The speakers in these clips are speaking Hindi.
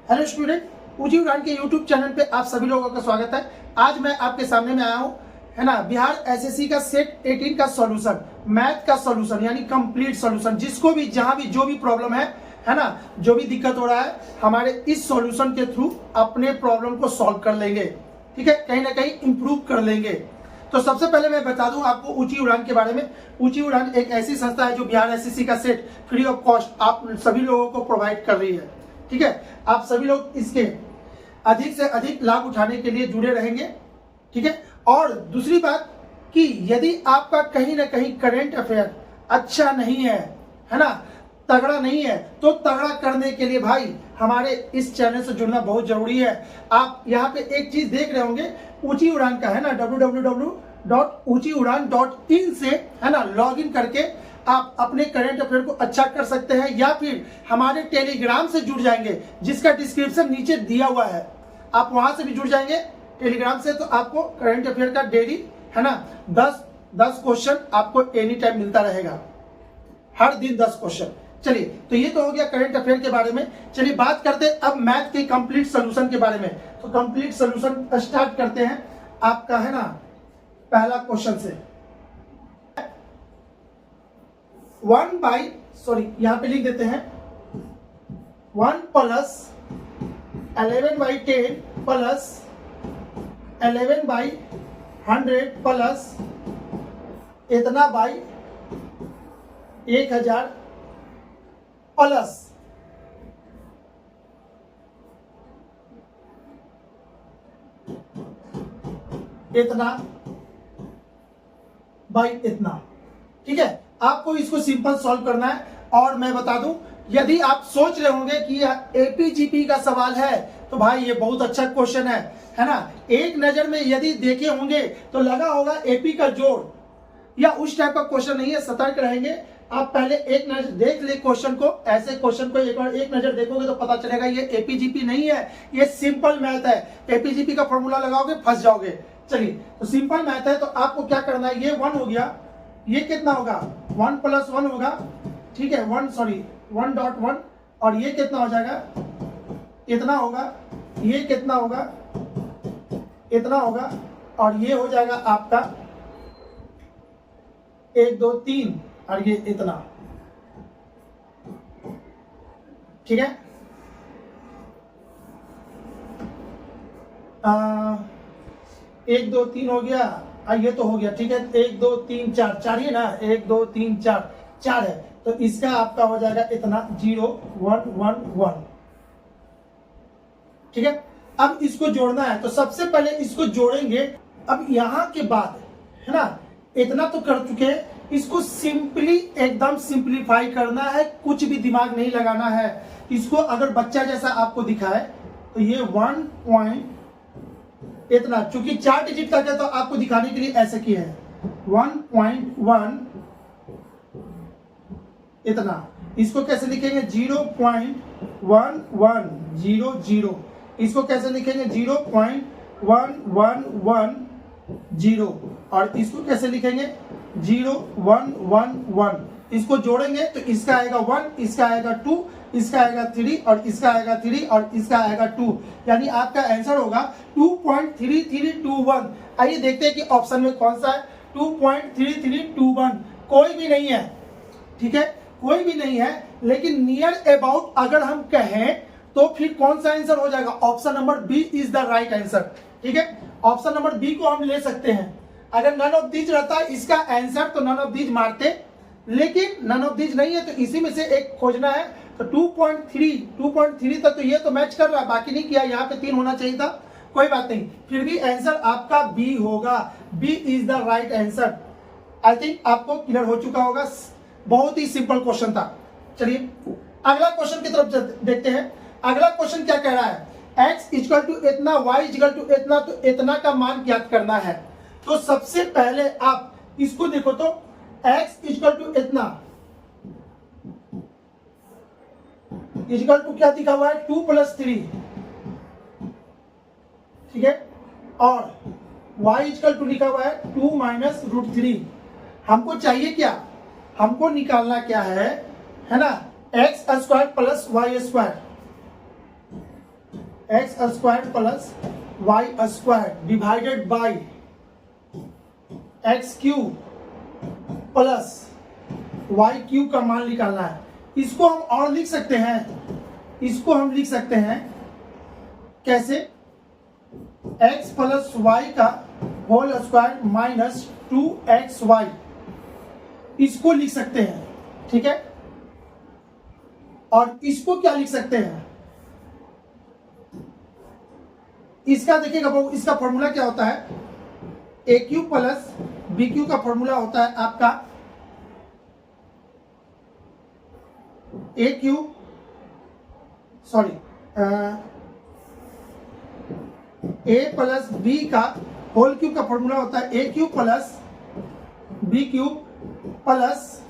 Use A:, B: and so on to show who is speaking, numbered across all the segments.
A: हेलो स्टूडेंट, ऊंची उड़ान के यूट्यूब चैनल पे आप सभी लोगों का स्वागत है। आज मैं आपके सामने में आया हूं, है ना, बिहार एसएससी का सेट 18 का सॉल्यूशन, मैथ का सॉल्यूशन यानी कंप्लीट सॉल्यूशन। जिसको भी जहां भी जो भी प्रॉब्लम है ना, जो भी दिक्कत हो रहा है, हमारे इस सॉल्यूशन के थ्रू अपने प्रॉब्लम को सॉल्व कर लेंगे। ठीक है, कहीं ना कहीं इंप्रूव कर लेंगे। तो सबसे पहले मैं बता दूं आपको ऊंची उड़ान के बारे में। ऊंची उड़ान एक ऐसी संस्था है जो बिहार एसएससी का सेट फ्री ऑफ कॉस्ट आप सभी लोगों को प्रोवाइड कर रही है। ठीक है, आप सभी लोग इसके अधिक से अधिक लाभ उठाने के लिए जुड़े रहेंगे। ठीक है, और दूसरी बात कि यदि आपका कहीं ना कहीं करंट अफेयर अच्छा नहीं है ना, तगड़ा नहीं है, तो तगड़ा करने के लिए भाई हमारे इस चैनल से जुड़ना बहुत जरूरी है। आप यहाँ पे एक चीज देख रहे होंगे, ऊंची उड़ान का है ना, www.uchiudan.in से है ना लॉगिन करके आप अपने करंट अफेयर को अच्छा कर सकते हैं, या फिर हमारे टेलीग्राम से जुड़ जाएंगे जिसका डिस्क्रिप्शन नीचे दिया हुआ है। आप वहां से भी जुड़ जाएंगे टेलीग्राम से, तो आपको करंट अफेयर का डेली है ना 10 क्वेश्चन आपको एनी टाइम मिलता रहेगा, हर दिन 10 क्वेश्चन। चलिए, तो ये तो हो गया करंट अफेयर के बारे में। चलिए बात करते हैं अब मैथ के कंप्लीट सोल्यूशन के बारे में। तो कंप्लीट सोल्यूशन स्टार्ट करते हैं आपका है ना पहला क्वेश्चन से। 1/, पे लिख देते हैं 1 + 11/10 + 11/100 प्लस इतना बाई 1000 प्लस इतना बाई इतना। ठीक है, आपको इसको सिंपल सॉल्व करना है। और मैं बता दूं, यदि आप सोच रहे होंगे कि यह एपीजीपी का सवाल है, तो भाई ये बहुत अच्छा क्वेश्चन है ना। एक नजर में यदि देखे होंगे तो लगा होगा एपी का जोड़, या उस टाइप का क्वेश्चन नहीं है। सतर्क रहेंगे, आप पहले एक नजर देख ले क्वेश्चन को। ऐसे क्वेश्चन को एक बार एक नजर देखोगे तो पता चलेगा ये एपीजीपी नहीं है, ये सिंपल मैथ है। एपीजीपी का फॉर्मूला लगाओगे फंस जाओगे। चलिए, तो सिंपल मैथ है, तो आपको क्या करना है, ये 1 हो गया, ये कितना होगा 1 + 1 होगा। ठीक है, 1.1, और ये कितना हो जाएगा, इतना होगा, ये कितना होगा, इतना होगा, और ये हो जाएगा आपका 1 2 3, और ये इतना। ठीक है, 1 2 3 हो गया, ये तो हो गया। ठीक है, 1 2 3 4, 4 ही ना, 1 2 3 4, 4 है, तो इसका आपका हो जाएगा इतना 0 1 1 1। ठीक है, अब इसको जोड़ना है, तो सबसे पहले इसको जोड़ेंगे। अब यहां के बाद है ना, इतना तो कर चुके हैं, इसको सिंपली एकदम सिंपलीफाई करना है, कुछ भी दिमाग नहीं लगाना है। इसको अगर बच्चा जैसा आपको दिखाए तो ये 1 पॉइंट इतना, चूंकि 4 डिजिट का है तो आपको दिखाने के लिए ऐसे किया है 1.1 इतना। इसको कैसे लिखेंगे 0.1100। इसको कैसे लिखेंगे 0.1110, और इसको कैसे लिखेंगे 0111। इसको जोड़ेंगे तो इसका आएगा 1, इसका आएगा 2, इसका आएगा 3, और इसका आएगा 3, और इसका आएगा 2, यानी आपका आंसर होगा 2.3321। आइए देखते हैं कि ऑप्शन में कौन सा है 2.3321। कोई भी नहीं है, ठीक है, कोई भी नहीं है, लेकिन नियर अबाउट अगर हम कहें तो फिर कौन सा आंसर हो जाएगा, option number B is the right answer. ठीक है, ऑप्शन नंबर बी को हम ले सकते हैं। अगर नन ऑफ दीज रहता है इसका आंसर तो नन ऑफ दीज मारते, लेकिन नन ऑफ दीज नहीं है, तो इसी में से एक खोजना है। तो 2.3 तक तो ये तो मैच कर रहा है, बाकी नहीं किया, यहाँ पे 3 होना चाहिए था, कोई बात नहीं, फिर भी आंसर आपका बी होगा। B is the right answer. I think आपको क्लियर हो चुका होगा, बहुत ही सिंपल क्वेश्चन था। चलिए अगला क्वेश्चन की तरफ देखते हैं। अगला क्वेश्चन क्या कह रहा है, x = इतना, y = इतना, तो इतना का मान ज्ञात करना है। तो सबसे पहले आप इसको देखो, तो x = इतना = क्या दिखा हुआ है 2 + 3। ठीक है, और y = लिखा हुआ है 2 - √3। हमको चाहिए क्या, हमको निकालना क्या है ना, x² + y²। X square plus y square divided by x cube plus y cube का मान निकालना है। इसको हम और लिख सकते हैं, इसको हम लिख सकते हैं कैसे, एक्स प्लस वाई का होल स्क्वायर माइनस 2xy, इसको लिख सकते हैं, ठीक है। और इसको क्या लिख सकते हैं, इसका देखिएगा बाबू, इसका फॉर्मूला क्या होता है, a cube plus b cube का फॉर्मूला होता है आपका a cube sorry a plus b का होल क्यूब का फॉर्मूला होता है a cube plus b cube plus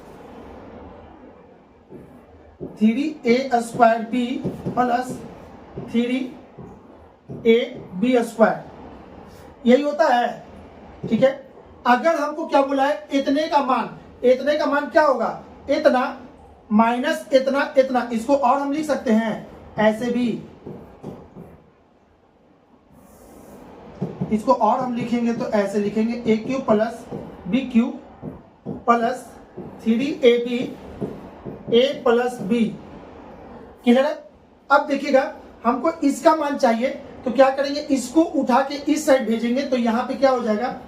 A: 3a square b plus 3a b square, यही होता है, ठीक है। अगर हमको क्या बोला है, इतने का मान क्या होगा, इतना माइनस इतना इतना, इसको और हम लिख सकते हैं ऐसे भी, इसको और हम लिखेंगे तो ऐसे लिखेंगे a cube plus b cube plus 3ab a plus b, clear है। अब देखिएगा हमको इसका मान चाहिए तो क्या करेंगे, इसको उठा के इस साइड भेजेंगे तो यहां पे क्या हो जाएगा,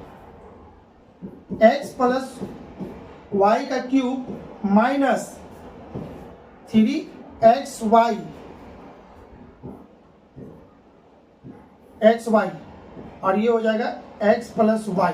A: x प्लस वाई का क्यूब माइनस 3xy और ये हो जाएगा x प्लस वाई,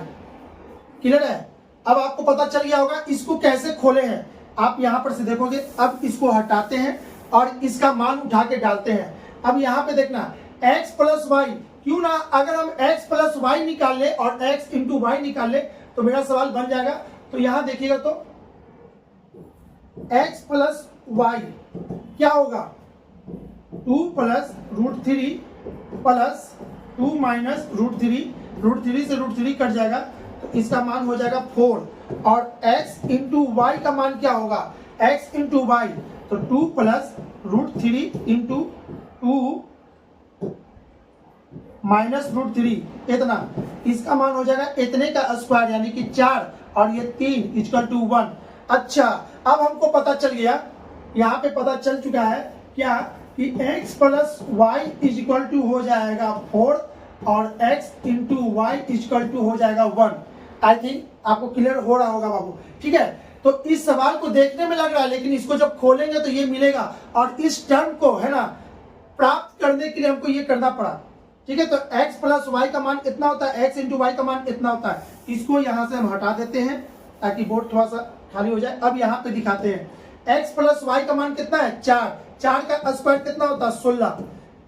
A: क्लियर है। अब आपको पता चल गया होगा इसको कैसे खोले हैं, आप यहां पर से देखोगे। अब इसको हटाते हैं और इसका मान उठा के डालते हैं। अब यहां पे देखना x प्लस वाई, क्यों ना अगर हम x प्लस वाई निकाल ले और x इंटू वाई निकाल ले तो मेरा सवाल बन जाएगा। तो यहां देखिएगा तो x प्लस वाई क्या होगा, 2 प्लस √3 प्लस 2 माइनस √3 से √3 कट जाएगा तो इसका मान हो जाएगा 4। और x इंटू वाई का मान क्या होगा, x इंटू वाई तो 2 प्लस √3 इंटू 2 माइनस √3 इतना, इसका मान हो जाएगा इतने का स्क्वायर यानी कि 4 और ये 3 इक्वल टू 1। अच्छा, अब हमको पता चल गया, यहाँ पे पता चल चुका है क्या कि x plus y is equal to हो जाएगा 4 और x into y is equal to हो जाएगा 1। आई थिंक आपको क्लियर हो रहा होगा बाबू, ठीक है। तो इस सवाल को देखने में लग रहा है लेकिन इसको जब खोलेंगे तो ये मिलेगा और इस टर्म को है ना प्राप्त करने के लिए हमको ये करना पड़ा, ठीक है। तो x प्लस वाई का मान इतना होता है, x इंटू वाई का मान इतना होता है। इसको यहां से हम हटा देते हैं ताकि बोर्ड थोड़ा सा खाली हो जाए। अब यहाँ पे दिखाते हैं x प्लस वाई का मान कितना है, 4 का स्क्वायर कितना होता है 16,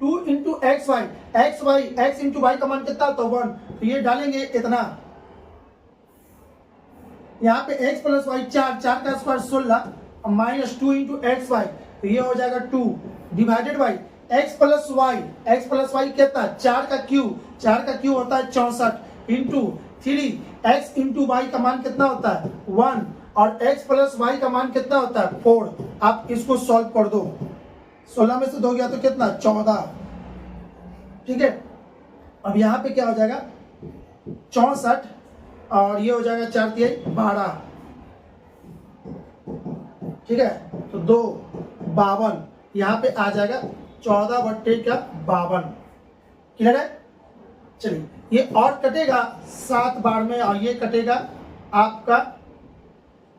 A: 2 into x y x into y का मान कितना होता है 1। तो ये डालेंगे इतना, यहाँ पे x प्लस वाई 4 का square 16 minus 2 into x y तो ये हो जाएगा 2 divided by x plus y कितना है 4 का क्यूब होता है 64 इंटू 3 x इंटू वाई का मान कितना होता है 1 और x प्लस वाई का मान कितना होता है 4। आप इसको सॉल्व कर दो, 16 में से 2 गया तो कितना 14, ठीक है। अब यहाँ पे क्या हो जाएगा 64 और ये हो जाएगा 4 × 12, ठीक है। तो 2 52 यहाँ पे आ जाएगा 14/52, क्लियर है। चलिए ये और कटेगा 7 बार में और ये कटेगा आपका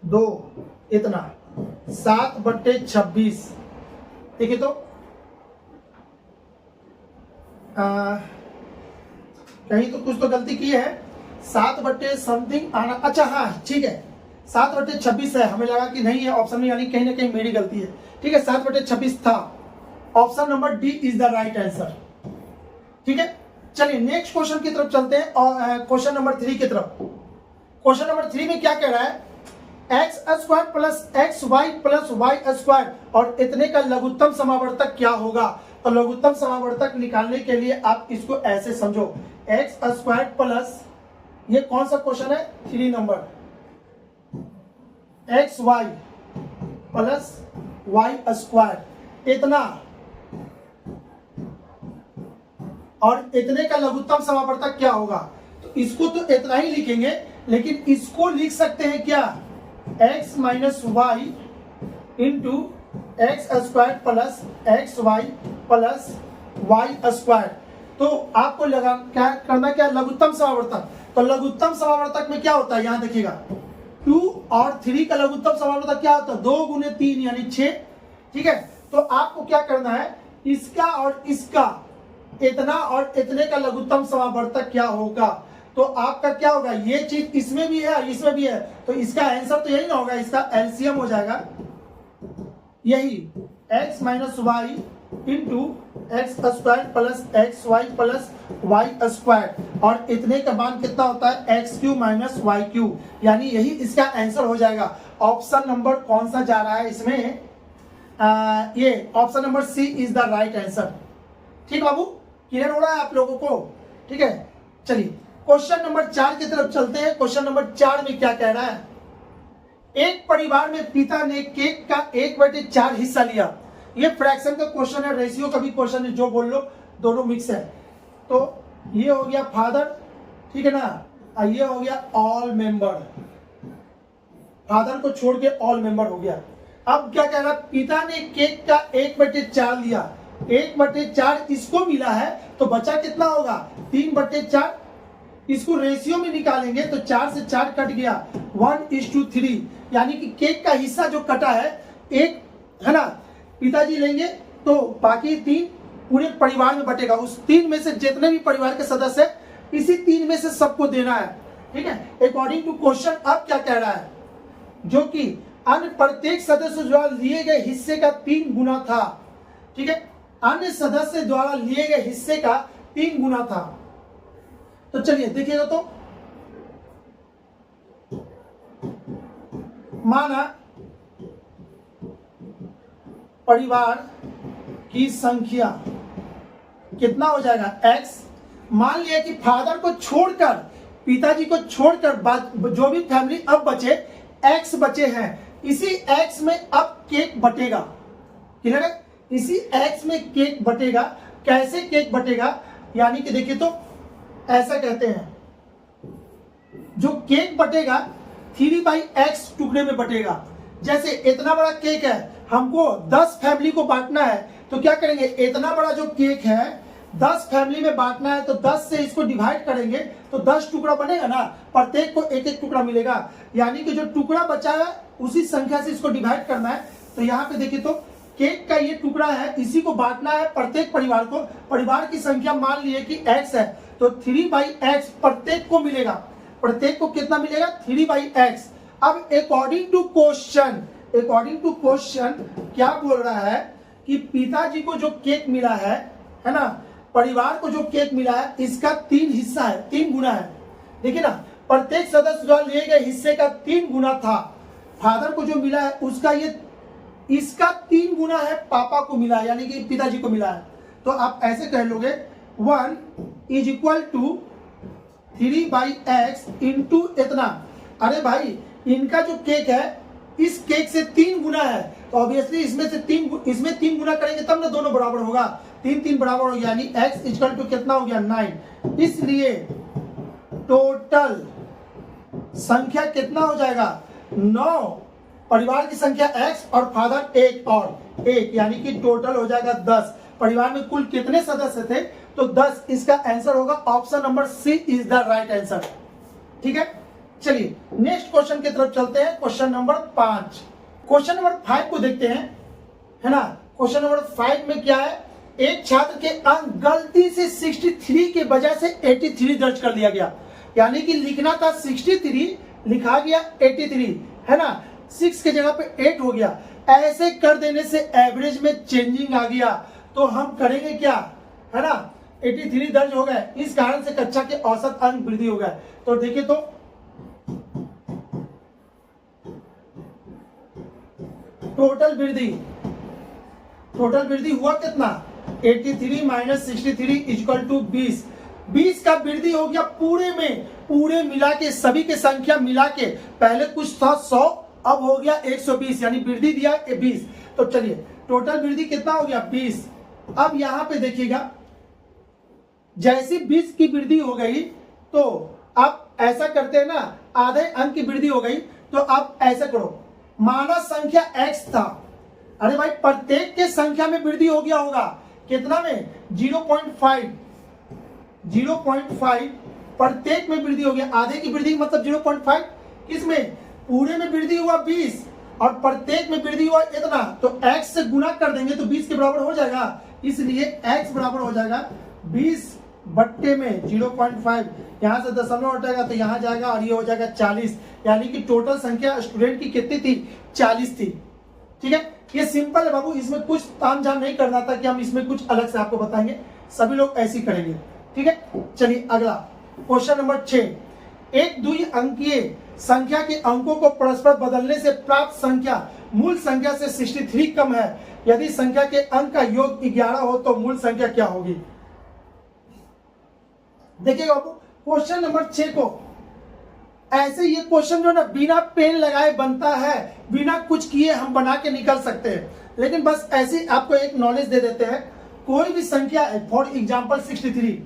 A: 2 इतना 7/26, देखिए तो कहीं तो कुछ तो गलती की है, 7 समथिंग आना, अच्छा हाँ ठीक है 7/26 है, हमें लगा कि नहीं है ऑप्शन में, यानी कहीं ना कहीं मेरी गलती है, ठीक है 7/26 था। Option number D is the right answer, ठीक है। चलिए नेक्स्ट क्वेश्चन की तरफ चलते हैं और क्वेश्चन नंबर 3 की तरफ। क्वेश्चन नंबर 3 में क्या कह रहा है, x square plus x y plus y square और इतने का लघुत्तम समावर्तक क्या होगा। तो लघुत्तम समावर्तक निकालने के लिए आप इसको ऐसे समझो, एक्स स्क्वायर प्लस, ये कौन सा क्वेश्चन है 3 number, x y plus y square इतना और इतने का लघुत्तम समावर्तक क्या होगा। तो इसको तो इतना ही लिखेंगे, लेकिन इसको लिख सकते हैं क्या, x minus y into x square plus x y plus y square. तो आपको लगा क्या करना, क्या लघुत्तम समावर्तक। तो लघुत्तम समावर्तक में क्या होता है, यहां देखिएगा 2 और 3 का लघुत्तम समावर्तक क्या होता है, 2 गुने 3 यानी 6। ठीक है, तो आपको क्या करना है, इसका और इसका इतना और इतने का लघुत्तम समावर्तक क्या होगा। तो आपका क्या होगा, ये चीज इसमें भी है और इसमें भी है, तो इसका आंसर तो यही ना होगा, इसका एलसीएम हो जाएगा यही x minus y into x square plus x y plus y square, और इतने का मान कितना होता है, x cube minus y cube, यानी यही इसका आंसर हो जाएगा। ऑप्शन नंबर कौन सा जा रहा है इसमें, ये option number C is the right answer. ठीक बाबू, क्लियर हो रहा है आप लोगों को। ठीक है, चलिए क्वेश्चन नंबर 4 की तरफ चलते हैं। क्वेश्चन नंबर 4 में क्या कह रहा है, एक परिवार में पिता ने केक का 1/4 हिस्सा लिया। ये फ्रैक्शन का क्वेश्चन है, रेशियो का भी क्वेश्चन है, जो बोल लो दोनों मिक्स है। तो ये हो गया फादर, ठीक है ना, और ये हो गया ऑल मेंबर, फादर को छोड़ के ऑल मेंबर हो गया। अब क्या कह रहा है, पिता ने केक का 1/4 लिया, 1/4 इसको मिला है, तो बचा कितना होगा, 3/4। इसको रेशियो में निकालेंगे तो 4 से 4 कट गया, 1:3, यानी कि केक का हिस्सा जो कटा है एक है ना, पिताजी लेंगे तो बाकी 3 पूरे परिवार में बटेगा। उस 3 में से जितने भी परिवार के सदस्य है, इसी 3 में से सबको देना है। ठीक है, अकॉर्डिंग टू क्वेश्चन अब क्या कह रहा है, जो कि अन्य प्रत्येक सदस्य द्वारा लिए गए हिस्से का 3 गुना था। ठीक है, अन्य सदस्य द्वारा लिए गए हिस्से का 3 गुना था। तो चलिए देखिएगा, तो माना परिवार की संख्या कितना हो जाएगा, x। मान लिया कि फादर को छोड़कर, पिताजी को छोड़कर जो भी फैमिली अब बचे, x बचे हैं, इसी x में अब केक बटेगा। क्लियर है, इसी x में केक बटेगा। कैसे केक बटेगा, यानी कि देखिए तो ऐसा कहते हैं, जो केक बटेगा 3/x टुकड़े में बटेगा। जैसे इतना बड़ा केक है, हमको 10 फैमिली को बांटना है, तो क्या करेंगे, इतना बड़ा जो केक है 10 फैमिली में बांटना है, तो 10 से इसको डिवाइड करेंगे तो 10 टुकड़ा बनेगा ना, प्रत्येक को एक एक टुकड़ा मिलेगा। यानी कि जो टुकड़ा बचा है उसी संख्या से इसको डिवाइड करना है। तो यहाँ पे देखिए तो केक का ये टुकड़ा है, इसी को बांटना है प्रत्येक परिवार को। परिवार की संख्या मान लिए कि x है, तो 3/x प्रत्येक को मिलेगा। प्रत्येक को कितना मिलेगा, 3/x। अब अकॉर्डिंग टू क्वेश्चन क्या बोल रहा है कि पिताजी को जो केक मिला है ना, परिवार को जो केक मिला है, इसका 3 हिस्सा है, 3 गुना है। देखिए ना, प्रत्येक सदस्य द्वारा लिए गए हिस्से का 3 गुना था। फादर को जो मिला है उसका इसका 3 गुना है, पापा को मिला है, यानी कि पिताजी को मिला है। तो आप ऐसे कह लोगे 1 = 3/x इंटू इतना। अरे भाई, इनका जो केक है इस केक से 3 गुना है, तो ऑब्वियसली इसमें 3 गुना करेंगे तब ना दोनों बराबर होगा। 3 बराबर हो गया, यानी x = कितना हो गया, 9। इसलिए टोटल संख्या कितना हो जाएगा, 9। परिवार की संख्या x और फादर 1 और 1, यानी कि टोटल हो जाएगा 10। परिवार में कुल कितने सदस्य थे, तो 10। इसका आंसर होगा option number C is the right answer. ठीक है, चलिए नेक्स्ट क्वेश्चन की तरफ चलते हैं। क्वेश्चन नंबर 5, क्वेश्चन नंबर 5 को देखते हैं, है ना। क्वेश्चन नंबर 5 में क्या है, एक छात्र के अंक गलती से 63 के बजाय से 83 दर्ज कर दिया गया, यानी कि लिखना था 63, लिखा गया 83, है ना। 6 के जगह पे 8 हो गया। ऐसे कर देने से एवरेज में चेंजिंग आ गया, तो हम करेंगे क्या, है ना, 83 दर्ज हो गए, इस कारण से कक्षा के औसत अंक वृद्धि हो गए। तो देखिए तो टोटल वृद्धि हुआ कितना, 83 - 63 = 20। 20 का वृद्धि हो गया पूरे मिला के, सभी के संख्या मिला के। पहले कुछ था 100, अब हो गया 120, यानी वृद्धि दिया 20। तो चलिए टोटल वृद्धि कितना हो गया, 20। अब यहां पे देखिएगा, जैसी 20 की वृद्धि हो गई तो आप ऐसा करते हैं ना, आधे अंक की वृद्धि हो गई तो आप ऐसा करो, माना संख्या x था, अरे भाई प्रत्येक के संख्या में वृद्धि हो गया होगा, कितना में 0.5 प्रत्येक में वृद्धि हो गया, आधे की वृद्धि मतलब 0.5, किसमें पूरे में वृद्धि हुआ 20 और प्रत्येक में वृद्धि हुआ इतना, तो x से गुना कर देंगे तो 20 के बराबर हो जाएगा, इसलिए x बराबर हो जाएगा 20 बट्टे में 0.5, यहां से दशमलव हटेगा तो यहां जाएगा और ये हो जाएगा 40, यानी कि टोटल संख्या स्टूडेंट की कितनी थी, 40 थी। ठीक है, ये सिंपल है बाबू, इसमें कुछ तामझाम नहीं करना था कि हम इसमें कुछ अलग से आपको बताएंगे, सभी लोग ऐसे ही करेंगे। ठीक है, चलिए अगला क्वेश्चन नंबर 6, एक द्वि अंकीय संख्या के अंकों को परस्पर बदलने से प्राप्त संख्या मूल संख्या से 63 कम है, यदि संख्या के अंक का योग 11 हो तो मूल संख्या क्या होगी। देखिए बाबू, क्वेश्चन नंबर 6 को ऐसे, ये क्वेश्चन जो ना बिना पेन लगाए बनता है, बिना कुछ किए हम बना के निकल सकते हैं, लेकिन बस ऐसे आपको एक नॉलेज दे देते हैं। कोई भी संख्या है, फॉर एग्जांपल 63,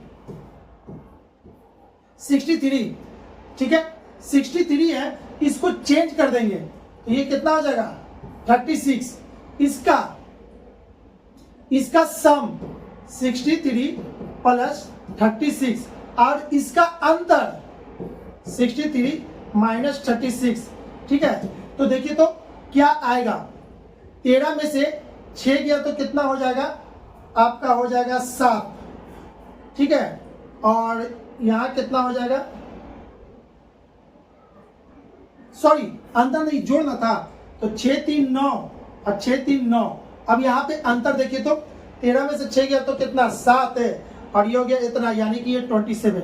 A: ठीक है, 63 है, इसको चेंज कर देंगे तो ये कितना हो जाएगा 36, इसका सम 63 प्लस 36 और इसका अंतर 63 माइनस 36। ठीक है, तो देखिए तो क्या आएगा, 13 में से 6 गया तो कितना हो जाएगा, आपका हो जाएगा 7। ठीक है, और यहां कितना हो जाएगा, सॉरी अंतर नहीं जोड़ना था, तो 6 3 9 और 6 3 9। अब यहाँ पे अंतर देखिए तो 13 में से 6 गया तो कितना 7 है और ये हो गया इतना, यानी कि ये 27।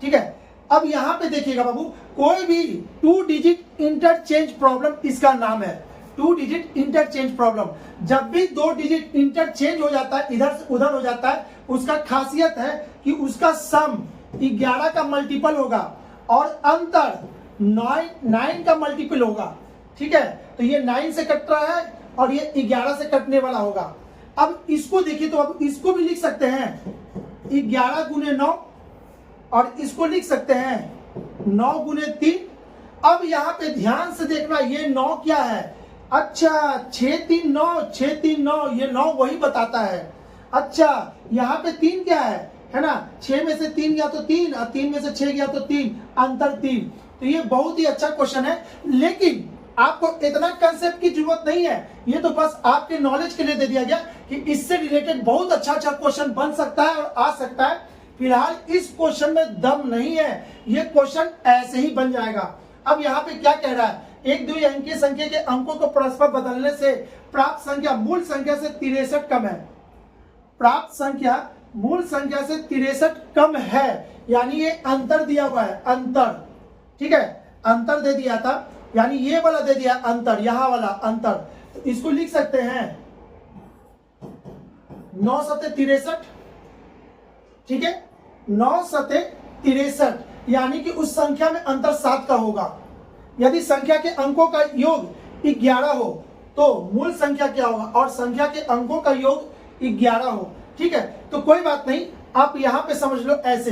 A: ठीक है, अब यहाँ पे देखिएगा बाबू, कोई भी 2 डिजिट इंटरचेंज प्रॉब्लम इसका नाम है, 2 डिजिट इंटरचेंज प्रॉब्लम। जब भी 2 डिजिट इंटरचेंज हो जाता है, इधर से उधर हो जाता है, उसका खासियत है कि उसका सम 11 का मल्टीपल होगा और अंतर 9 का मल्टीपल होगा। ठीक है, तो ये 9 से कट रहा है और ये 11 से कटने वाला होगा। अब इसको देखिए तो अब इसको भी लिख सकते हैं 11 गुने 9 और इसको लिख सकते हैं 9 गुने 3। अब यहाँ पे ध्यान से देखना, ये 9 क्या है, अच्छा 6 3 9, 6 3 9, ये 9 वही बताता है। अच्छा यहाँ पे 3 क्या है ना, 6 में से 3 गया तो 3 और 3 में से 6 गया तो 3, अंतर 3। तो ये बहुत ही अच्छा क्वेश्चन है, लेकिन आपको इतना कंसेप्ट की जरूरत नहीं है, ये तो बस आपके नॉलेज के लिए दे दिया गया कि इससे रिलेटेड बहुत अच्छा क्वेश्चन बन सकता है और आ सकता है। फिलहाल इस क्वेश्चन में दम नहीं है, ये क्वेश्चन ऐसे ही बन जाएगा। अब यहाँ पे क्या कह रहा है, एक द्वि अंकीय संख्या के अंकों को परस्पर बदलने से प्राप्त संख्या मूल संख्या से 63 कम है। प्राप्त संख्या मूल संख्या से 63 कम है, यानी ये अंतर दिया हुआ है, अंतर। ठीक है, अंतर दे दिया था, यानी ये वाला दे दिया अंतर, यहां वाला अंतर, तो इसको लिख सकते हैं 9 सते 63। ठीक है, 9 सते 63, यानी कि उस संख्या में अंतर 7 का होगा। यदि संख्या के अंकों का योग 11 हो तो मूल संख्या क्या होगा, और संख्या के अंकों का योग 11 हो। ठीक है, तो कोई बात नहीं, आप यहां पे समझ लो ऐसे,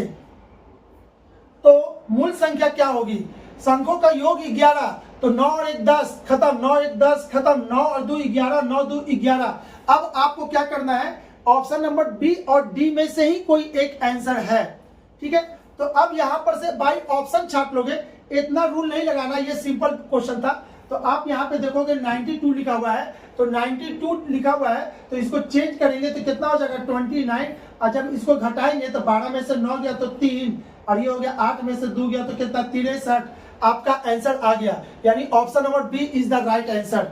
A: तो मूल संख्या क्या होगी, संख्यों का योग 11, तो 9 और 1 10 खत्म, 9 और 1 10 खत्म, 9 और 2 11, 9 2 11। अब आपको क्या करना है, ऑप्शन नंबर बी और डी में से ही कोई एक आंसर है। ठीक है, तो अब यहां पर से बाई ऑप्शन छाप लोगे, इतना रूल नहीं लगाना, ये सिंपल क्वेश्चन था। तो आप यहाँ पे देखोगे 92 लिखा हुआ है, तो 92 लिखा हुआ है, तो इसको चेंज करेंगे तो कितना हो जाएगा 29, और जब इसको घटाएंगे तो 12 में से 9 गया तो 3 और ये हो गया 8 में से 2 गया तो कितना 63। आपका आंसर आ गया, यानी option number B is the right answer.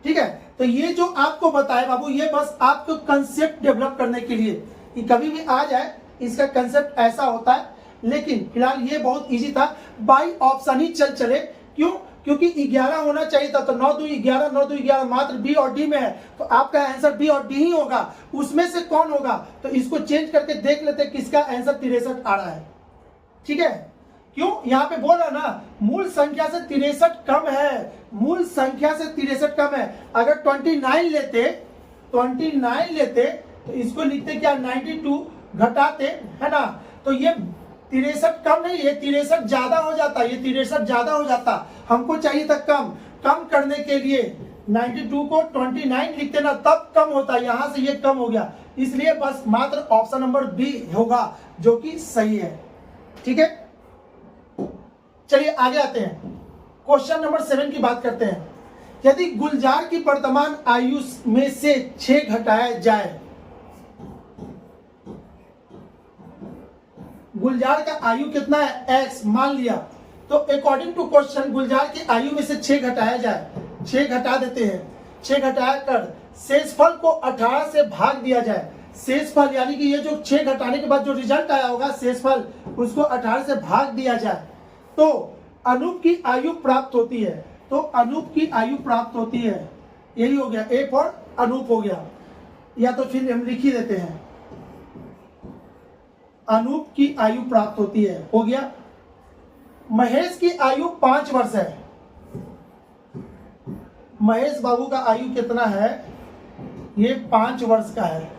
A: ठीक है, तो ये जो आपको बताया बाबू, ये बस आपको कंसेप्ट डेवलप करने के लिए कि कभी भी आ जाए इसका कंसेप्ट ऐसा होता है, लेकिन फिलहाल ये बहुत इजी था, बाई ऑप्शन ही चले। क्यों, क्योंकि 11 होना चाहिए था, तो 9 2 11, 9 2 11 मात्र बी और डी में है, तो आपका आंसर बी और डी ही होगा। उसमें से कौन होगा, तो इसको चेंज करके देख लेते किसका आंसर 63 आ रहा है। ठीक है, क्यों, यहाँ पे बोल रहा ना मूल संख्या से 63 कम है, मूल संख्या से 63 कम है। अगर 29 लेते तो इसको लिखते क्या 92 घटाते, है ना, तो ये 63 कम नहीं, ये 63 ज्यादा हो जाता, ये 63 ज्यादा हो जाता, हमको चाहिए था कम करने के लिए 92 को 29 लिखते ना, तब कम होता, यहां से ये कम हो गया, इसलिए बस मात्र ऑप्शन नंबर बी होगा जो कि सही है। ठीक है, चलिए आगे आते हैं, क्वेश्चन नंबर 7 की बात करते हैं। यदि गुलजार की वर्तमान आयु में से 6 घटाया जाए, गुलजार का आयु कितना है x मान लिया, तो अकॉर्डिंग टू क्वेश्चन गुलजार की आयु में से 6 घटाया जाए, 6 घटा देते हैं, 6 घटा कर शेषफल को 18 से भाग दिया जाए। शेषफल यानी कि ये जो 6 घटाने के बाद जो रिजल्ट आया होगा शेषफल, उसको 18 से भाग दिया जाए तो अनूप की आयु प्राप्त होती है। तो अनूप की आयु प्राप्त होती है, यही हो गया, ए फॉर अनूप हो गया, या तो फिर हम लिख ही देते हैं, अनूप की आयु प्राप्त होती है, हो गया। महेश की आयु 5 वर्ष है, महेश बाबू का आयु कितना है, ये 5 वर्ष का है।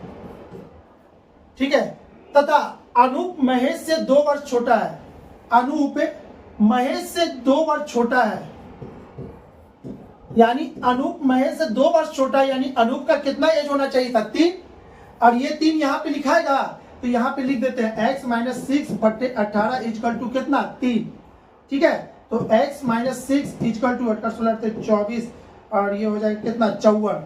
A: ठीक है, तथा अनूप महेश से 2 वर्ष छोटा है, अनूप महेश से 2 वर्ष छोटा है, यानी अनूप महेश से 2 वर्ष छोटा है, यानी अनूप का कितना एज होना चाहिए था, 3, और ये 3 यहां पे लिखाएगा, तो यहां पे लिख देते हैं x - 6 बटे 18 इक्वल टू कितना, 3। ठीक है, तो x - 6 इक्वल टू 18 16 24, और ये हो जाएगा कितना, 54।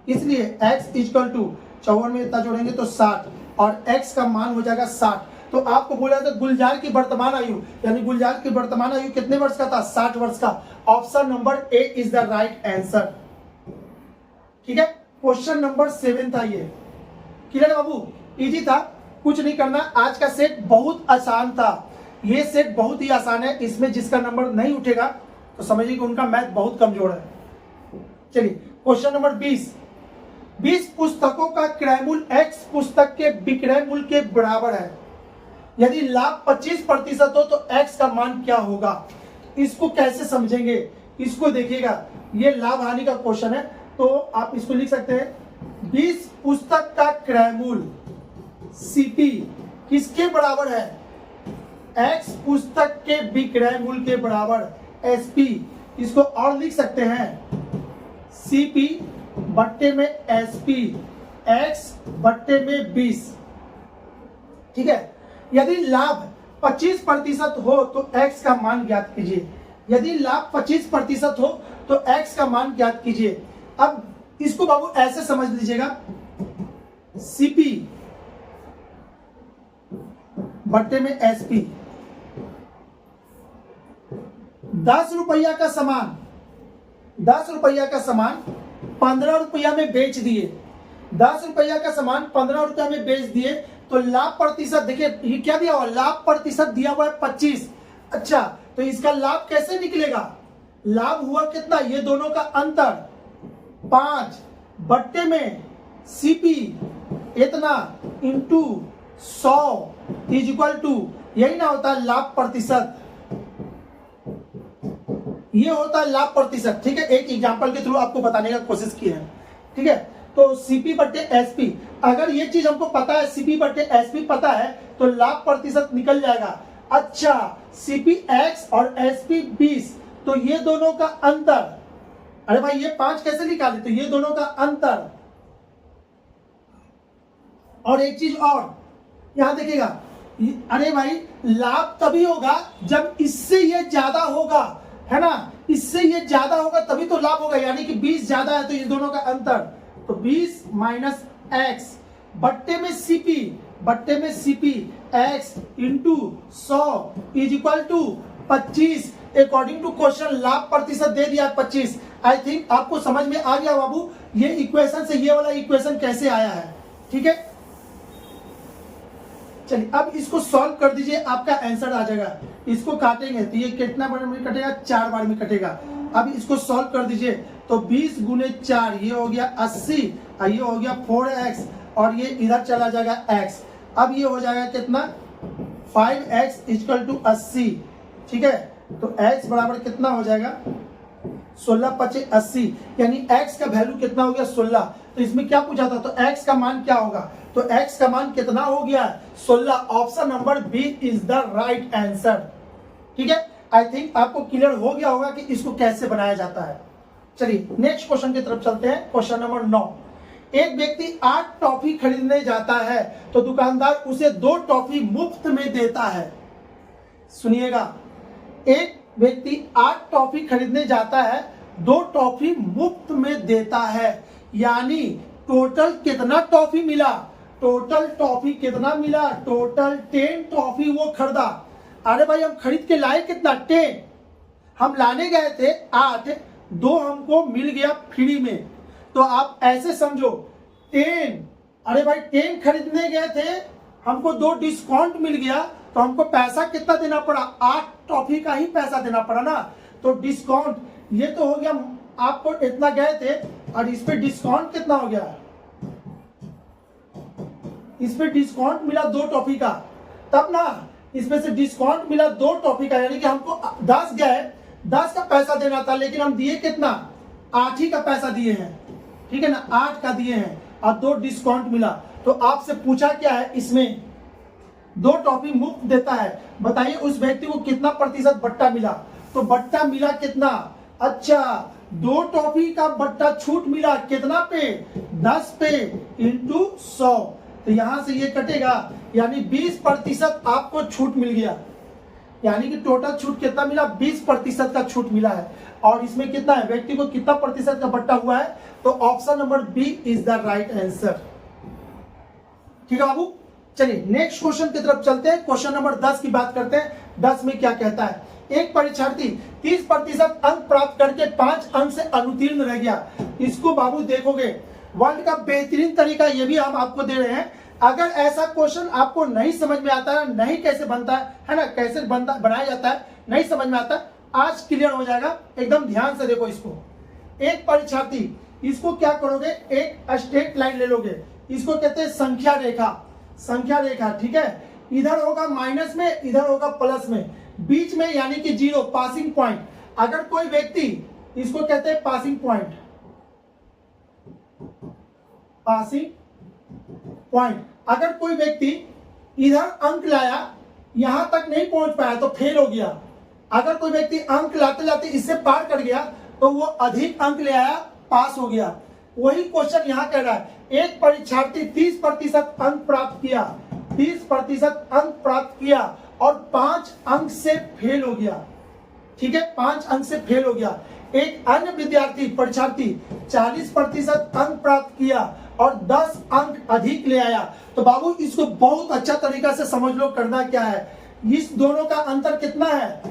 A: इसलिए x इक्वल टू 54 में इतना जोड़ेंगे तो 60, और x का मान हो जाएगा 60। तो आपको बोला था गुलजार की वर्तमान आयु, यानी गुलजार की वर्तमान आयु कितने वर्ष का था, 60 वर्ष का। Option number A is the right answer. ठीक है, क्वेश्चन नंबर 7 था ये। क्लियर बाबू, इजी था, कुछ नहीं करना। आज का सेट बहुत आसान था, ये सेट बहुत ही आसान है, इसमें जिसका नंबर नहीं उठेगा तो समझिए कि उनका मैथ बहुत कमजोर है। चलिए क्वेश्चन नंबर 20 पुस्तकों का क्रय मूल्य x पुस्तक के विक्रय मूल्य के बराबर है, यदि लाभ 25% हो तो x का मान क्या होगा। इसको कैसे समझेंगे, इसको देखिएगा, ये लाभ हानि का क्वेश्चन है, तो आप इसको लिख सकते हैं 20 पुस्तक का क्रय मूल्य CP किसके बराबर है, x पुस्तक के विक्रय मूल्य के बराबर SP। इसको और लिख सकते हैं CP बट्टे में SP, x बट्टे में 20। ठीक है, यदि लाभ 25% हो तो x का मान ज्ञात कीजिए, यदि लाभ 25% हो तो x का मान ज्ञात कीजिए। अब इसको बाबू ऐसे समझ लीजिएगा, CP बट्टे में SP, 10 रुपया का सामान, 10 रुपया का सामान 15 रुपया में बेच दिए, 10 रुपया का सामान 15 रुपया में बेच दिए, तो लाभ प्रतिशत देखिए, ये क्या दिया हुआ, लाभ प्रतिशत दिया हुआ है 25। अच्छा, तो इसका लाभ कैसे निकलेगा, लाभ हुआ कितना, ये दोनों का अंतर 5 बट्टे में CP इतना इंटू 100 इज इक्वल टू, यही ना होता है लाभ प्रतिशत, ये होता है लाभ प्रतिशत। ठीक है, एक एग्जांपल के थ्रू आपको बताने का कोशिश की है। ठीक है, तो CP बट्टे SP, अगर ये चीज हमको पता है, CP बट्टे SP पता है, तो लाभ प्रतिशत निकल जाएगा। अच्छा, CP x और SP 20, तो ये दोनों का अंतर, अरे भाई ये 5 कैसे निकाले, तो ये दोनों का अंतर। और एक चीज और यहां देखिएगा, अरे भाई लाभ तभी होगा जब इससे ये ज्यादा होगा, है ना, इससे ये ज्यादा होगा तभी तो लाभ होगा, यानी कि 20 ज्यादा है तो ये दोनों का अंतर, तो 20 माइनस x बट्टे में CP, बट्टे में CP x into 100 is equal to 25। According to question लाभ प्रतिशत दे दिया 25। आई थिंक आपको समझ में आ गया बाबू, ये इक्वेशन से ये वाला इक्वेशन कैसे आया है। ठीक है, चलिए अब इसको सॉल्व कर दीजिए, आपका आंसर आ जाएगा। इसको काटेंगे तो ये कितना बार में कटेगा, 4 बार में कटेगा। अब इसको सॉल्व कर दीजिए, तो 20 गुने 4 ये हो गया 80, और ये हो गया 4x, और ये इधर चला जाएगा x। अब ये हो जाएगा कितना, 5x इक्वल टू 80। ठीक है, तो x बराबर कितना हो जाएगा, 16 × 80, यानी x का वैल्यू कितना हो गया, 16। तो इसमें क्या पूछा था, तो x का मान क्या होगा, तो x का मान कितना हो गया? 16। Option number B is the right answer. ठीक है, आई थिंक आपको क्लियर हो गया होगा कि इसको कैसे बनाया जाता है। चलिए नेक्स्ट क्वेश्चन की तरफ चलते हैं। Question number 9। एक व्यक्ति 8 टॉफी खरीदने जाता है तो दुकानदार उसे 2 टॉफी मुफ्त में देता है। सुनिएगा, एक व्यक्ति 8 टॉफी खरीदने जाता है, 2 टॉफी मुफ्त में देता है, यानी टोटल कितना टॉफी मिला? टोटल टॉफी कितना मिला? टोटल 10 टॉफी वो खरीदा। अरे भाई हम खरीद के लाए कितना? 10। हम लाने गए थे 8, 2 हमको मिल गया फ्री में। तो आप ऐसे समझो 10, अरे भाई 10 खरीदने गए थे, हमको 2 डिस्काउंट मिल गया, तो हमको पैसा कितना देना पड़ा? 8 टॉफी का ही पैसा देना पड़ा ना। तो डिस्काउंट ये तो हो गया, आपको इतना गए थे और इस पे डिस्काउंट कितना हो गया? इस पे डिस्काउंट मिला 2 टॉफी का, तब ना इसमें से डिस्काउंट मिला 2 टॉफी का, यानी कि हमको 10 गए, 10 का पैसा देना था, लेकिन हम दिए कितना? 8 ही का पैसा दिए हैं। ठीक है ना, 8 का दिए हैं और 2 डिस्काउंट मिला। तो आपसे पूछा क्या है, इसमें 2 टॉफी मुफ्त देता है, बताइए उस व्यक्ति को कितना प्रतिशत बट्टा मिला? तो बट्टा मिला कितना? अच्छा, 2 टॉफी का बट्टा छूट मिला कितना पे? 10 पे इंटू 100। तो यहां से ये कटेगा, यानी 20% आपको छूट मिल गया, यानी कि टोटल छूट कितना मिला? 20% का छूट मिला है। और इसमें कितना है, व्यक्ति को कितना प्रतिशत का बट्टा हुआ है? तो option number B is the right answer. ठीक है बाबू, चलिए नेक्स्ट क्वेश्चन की तरफ चलते हैं। क्वेश्चन नंबर 10 की बात करते हैं। 10 में क्या कहता है? एक परीक्षार्थी 30% अंक प्राप्त करके 5 अंक से अनुत्तीर्ण रह गया। इसको बाबू देखोगे, वर्ल्ड का बेहतरीन तरीका ये भी हम आपको दे रहे हैं। अगर ऐसा क्वेश्चन आपको नहीं समझ में आता है, नहीं कैसे बनता है ना, कैसे बनता बनाया जाता है, नहीं समझ में आता, आज क्लियर हो जाएगा। एकदम ध्यान से देखो इसको। एक परीक्षार्थी, इसको क्या करोगे? एक स्ट्रेट लाइन ले लोगे, इसको कहते हैं संख्या रेखा। संख्या रेखा, ठीक है, इधर होगा माइनस में, इधर होगा प्लस में, बीच में यानी कि 0, पासिंग पॉइंट। अगर कोई व्यक्ति, इसको कहते हैं पासिंग पॉइंट, पासिंग पॉइंट। अगर कोई व्यक्ति इधर अंक लाया, यहां तक नहीं पहुंच पाया तो फेल हो गया। अगर कोई व्यक्ति अंक लाते लाते इससे पार कर गया तो वो अधिक अंक ले आया, पास हो गया। वही क्वेश्चन यहां कह रहा है, एक परीक्षार्थी 30% अंक प्राप्त किया, 30% अंक प्राप्त किया और 5 अंक से फेल हो गया। ठीक है, 5 अंक से फेल हो गया। एक अन्य विद्यार्थी परीक्षार्थी 40% अंक प्राप्त किया और 10 अंक अधिक ले आया। तो बाबू इसको बहुत अच्छा तरीका से समझ लो, करना क्या है। इस दोनों का अंतर कितना है?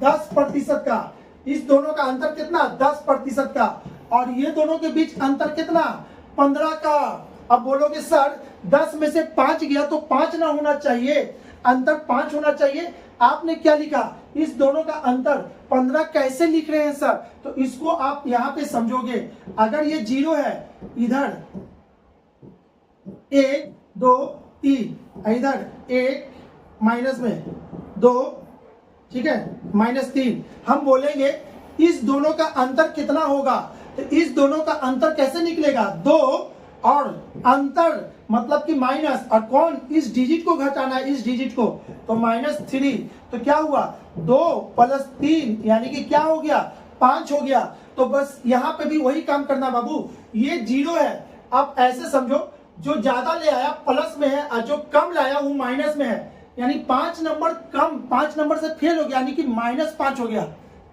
A: 10% का। इस दोनों का अंतर कितना? 10% का। और ये दोनों के बीच अंतर कितना? 15 का। अब बोलोगे सर 10 में से 5 गया तो 5 ना होना चाहिए, अंतर 5 होना चाहिए। आपने क्या लिखा? इस दोनों का अंतर 15 कैसे लिख रहे हैं सर? तो इसको आप यहां पे समझोगे, अगर ये 0 है, इधर 1 2 3, इधर 1 माइनस में 2, ठीक है, -3। हम बोलेंगे इस दोनों का अंतर कितना होगा? तो इस दोनों का अंतर कैसे निकलेगा? 2 और अंतर मतलब कि माइनस, और कौन? इस डिजिट को घटाना है, इस डिजिट को, तो -3। तो क्या हुआ? 2 + 3 यानी कि क्या हो गया? 5 हो गया। तो बस यहाँ पे भी वही काम करना बाबू। ये 0 है, आप ऐसे समझो, जो ज्यादा ले आया प्लस में है और जो कम लाया वो माइनस में है, यानी 5 नंबर कम, 5 नंबर से फेल हो गया, यानी कि -5 हो गया,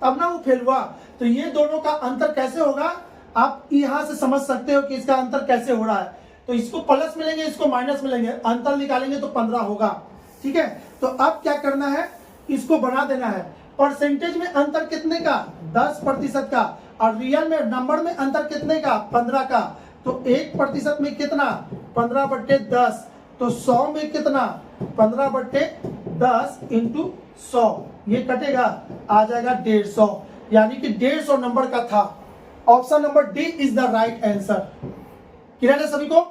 A: तब ना वो फेल हुआ। तो ये दोनों का अंतर कैसे होगा? आप यहां से समझ सकते हो कि इसका अंतर कैसे हो रहा है। तो इसको प्लस में लेंगे, इसको माइनस में लेंगे, अंतर निकालेंगे तो 15 होगा। ठीक है, तो अब क्या करना है? इसको बना देना है। परसेंटेज में अंतर कितने का? 10% का। और रियल में, नंबर में अंतर कितने का? 15 का। तो 1% में कितना? 15/10। तो 100 में कितना? 15/10 × 100। ये कटेगा, आ जाएगा 150, यानी कि 150 नंबर का था। Option number D is the right answer. Clear है सभी को?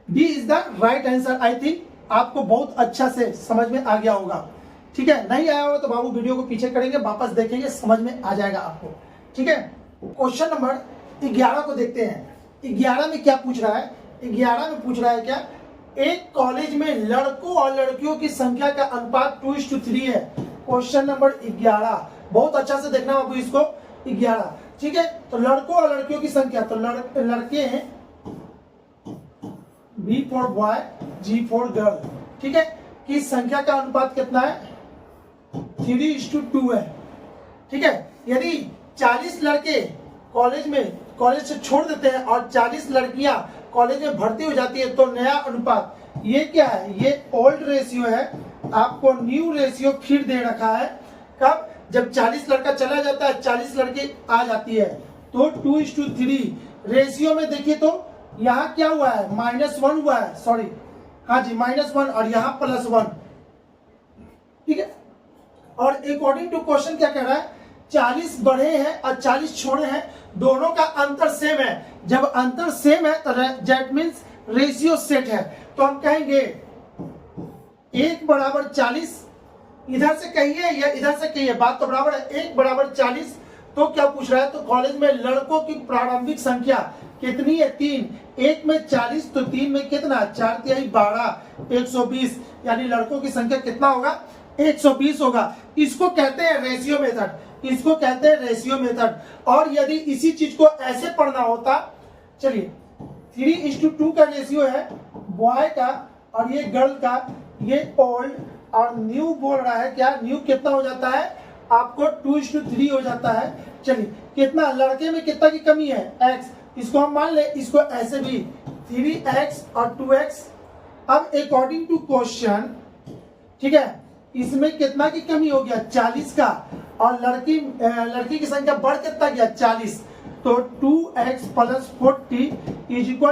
A: D is the right answer. I think आपको बहुत अच्छा से समझ में आ गया होगा। ठीक है, नहीं आया होगा तो बाबू वीडियो को पीछे करेंगे, वापस देखेंगे, समझ में आ जाएगा आपको। ठीक है, क्वेश्चन नंबर 11 को देखते हैं। 11 में क्या पूछ रहा है? 11 में पूछ रहा है क्या? एक कॉलेज में लड़कों और लड़कियों की संख्या का अनुपात 2:3 है। क्वेश्चन नंबर 11, बहुत अच्छा से देखना बाबू इसको। 11, ठीक है। तो लड़कों और लड़कियों की संख्या, तो लड़के हैं, B for boy, G for girl, ठीक है, की संख्या का अनुपात कितना है? 3:2 है, ठीक है। यदि 40 लड़के कॉलेज से छोड़ देते हैं और 40 लड़कियां कॉलेज में भर्ती हो जाती है तो नया अनुपात, ये क्या है? ये ओल्ड रेशियो है, आपको न्यू रेशियो फिर दे रखा है। कब? जब 40 लड़का चला जाता है, 40 लड़के आ जाती है, तो 2:3 रेशियो में देखिए तो यहाँ क्या हुआ है? -1 हुआ है, सॉरी, हाँ जी -1, और यहाँ +1, ठीक है। और अकॉर्डिंग टू क्वेश्चन क्या कह रहा है? 40 बढ़े हैं और 40 छोड़े हैं, दोनों का अंतर सेम है। जब अंतर सेम है तो दैट मीन्स रेशियो सेट है। तो हम कहेंगे 1 बराबर 40, इधर से कहिए या इधर से कहिए, बात तो बराबर है। 1 बराबर 40, तो क्या पूछ रहा है? तो कॉलेज में लड़कों की प्रारंभिक संख्या कितनी है? 3। 1 में 40 तो 3 में कितना? 4 तिहाई 12, 120, यानी लड़कों की संख्या कितना होगा? 120 होगा। इसको कहते हैं रेशियो मेथड, इसको कहते हैं रेशियो मेथड। और यदि इसी चीज को ऐसे पढ़ना होता, चलिए 3:2 का रेशियो है बॉय का और ये गर्ल का, ये ओल्ड और न्यू बोल रहा है, क्या न्यू कितना हो जाता है? आपको 2:3 हो जाता है। चलिए कितना लड़के में कितना की कमी है? x, इसको हम मान ले, इसको ऐसे भी 3x और 2x। अब अकॉर्डिंग टू क्वेश्चन, ठीक है, इसमें कितना की कमी हो गया? 40 का, और लड़की की संख्या बढ़ कितना गया? 40। तो 2x + 40 =